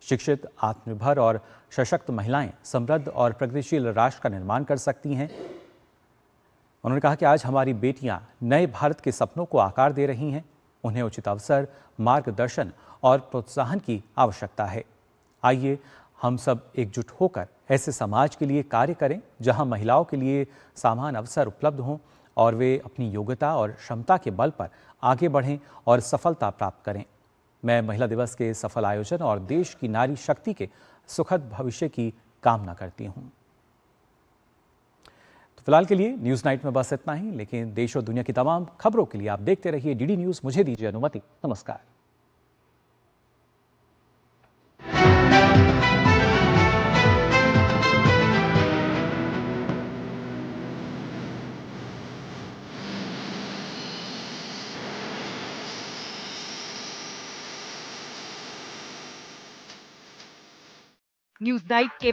[SPEAKER 1] शिक्षित, आत्मनिर्भर और सशक्त महिलाएं समृद्ध और प्रगतिशील राष्ट्र का निर्माण कर सकती हैं। उन्होंने कहा कि आज हमारी बेटियां नए भारत के सपनों को आकार दे रही हैं। उन्हें उचित अवसर, मार्गदर्शन और प्रोत्साहन की आवश्यकता है। आइए हम सब एकजुट होकर ऐसे समाज के लिए कार्य करें जहां महिलाओं के लिए समान अवसर उपलब्ध हों और वे अपनी योग्यता और क्षमता के बल पर आगे बढ़ें और सफलता प्राप्त करें। मैं महिला दिवस के सफल आयोजन और देश की नारी शक्ति के सुखद भविष्य की कामना करती हूं। तो फिलहाल के लिए न्यूज नाइट में बस इतना ही, लेकिन देश और दुनिया की तमाम खबरों के लिए आप देखते रहिए DD न्यूज। मुझे दीजिए अनुमति। नमस्कार।
[SPEAKER 4] न्यूज नाइट के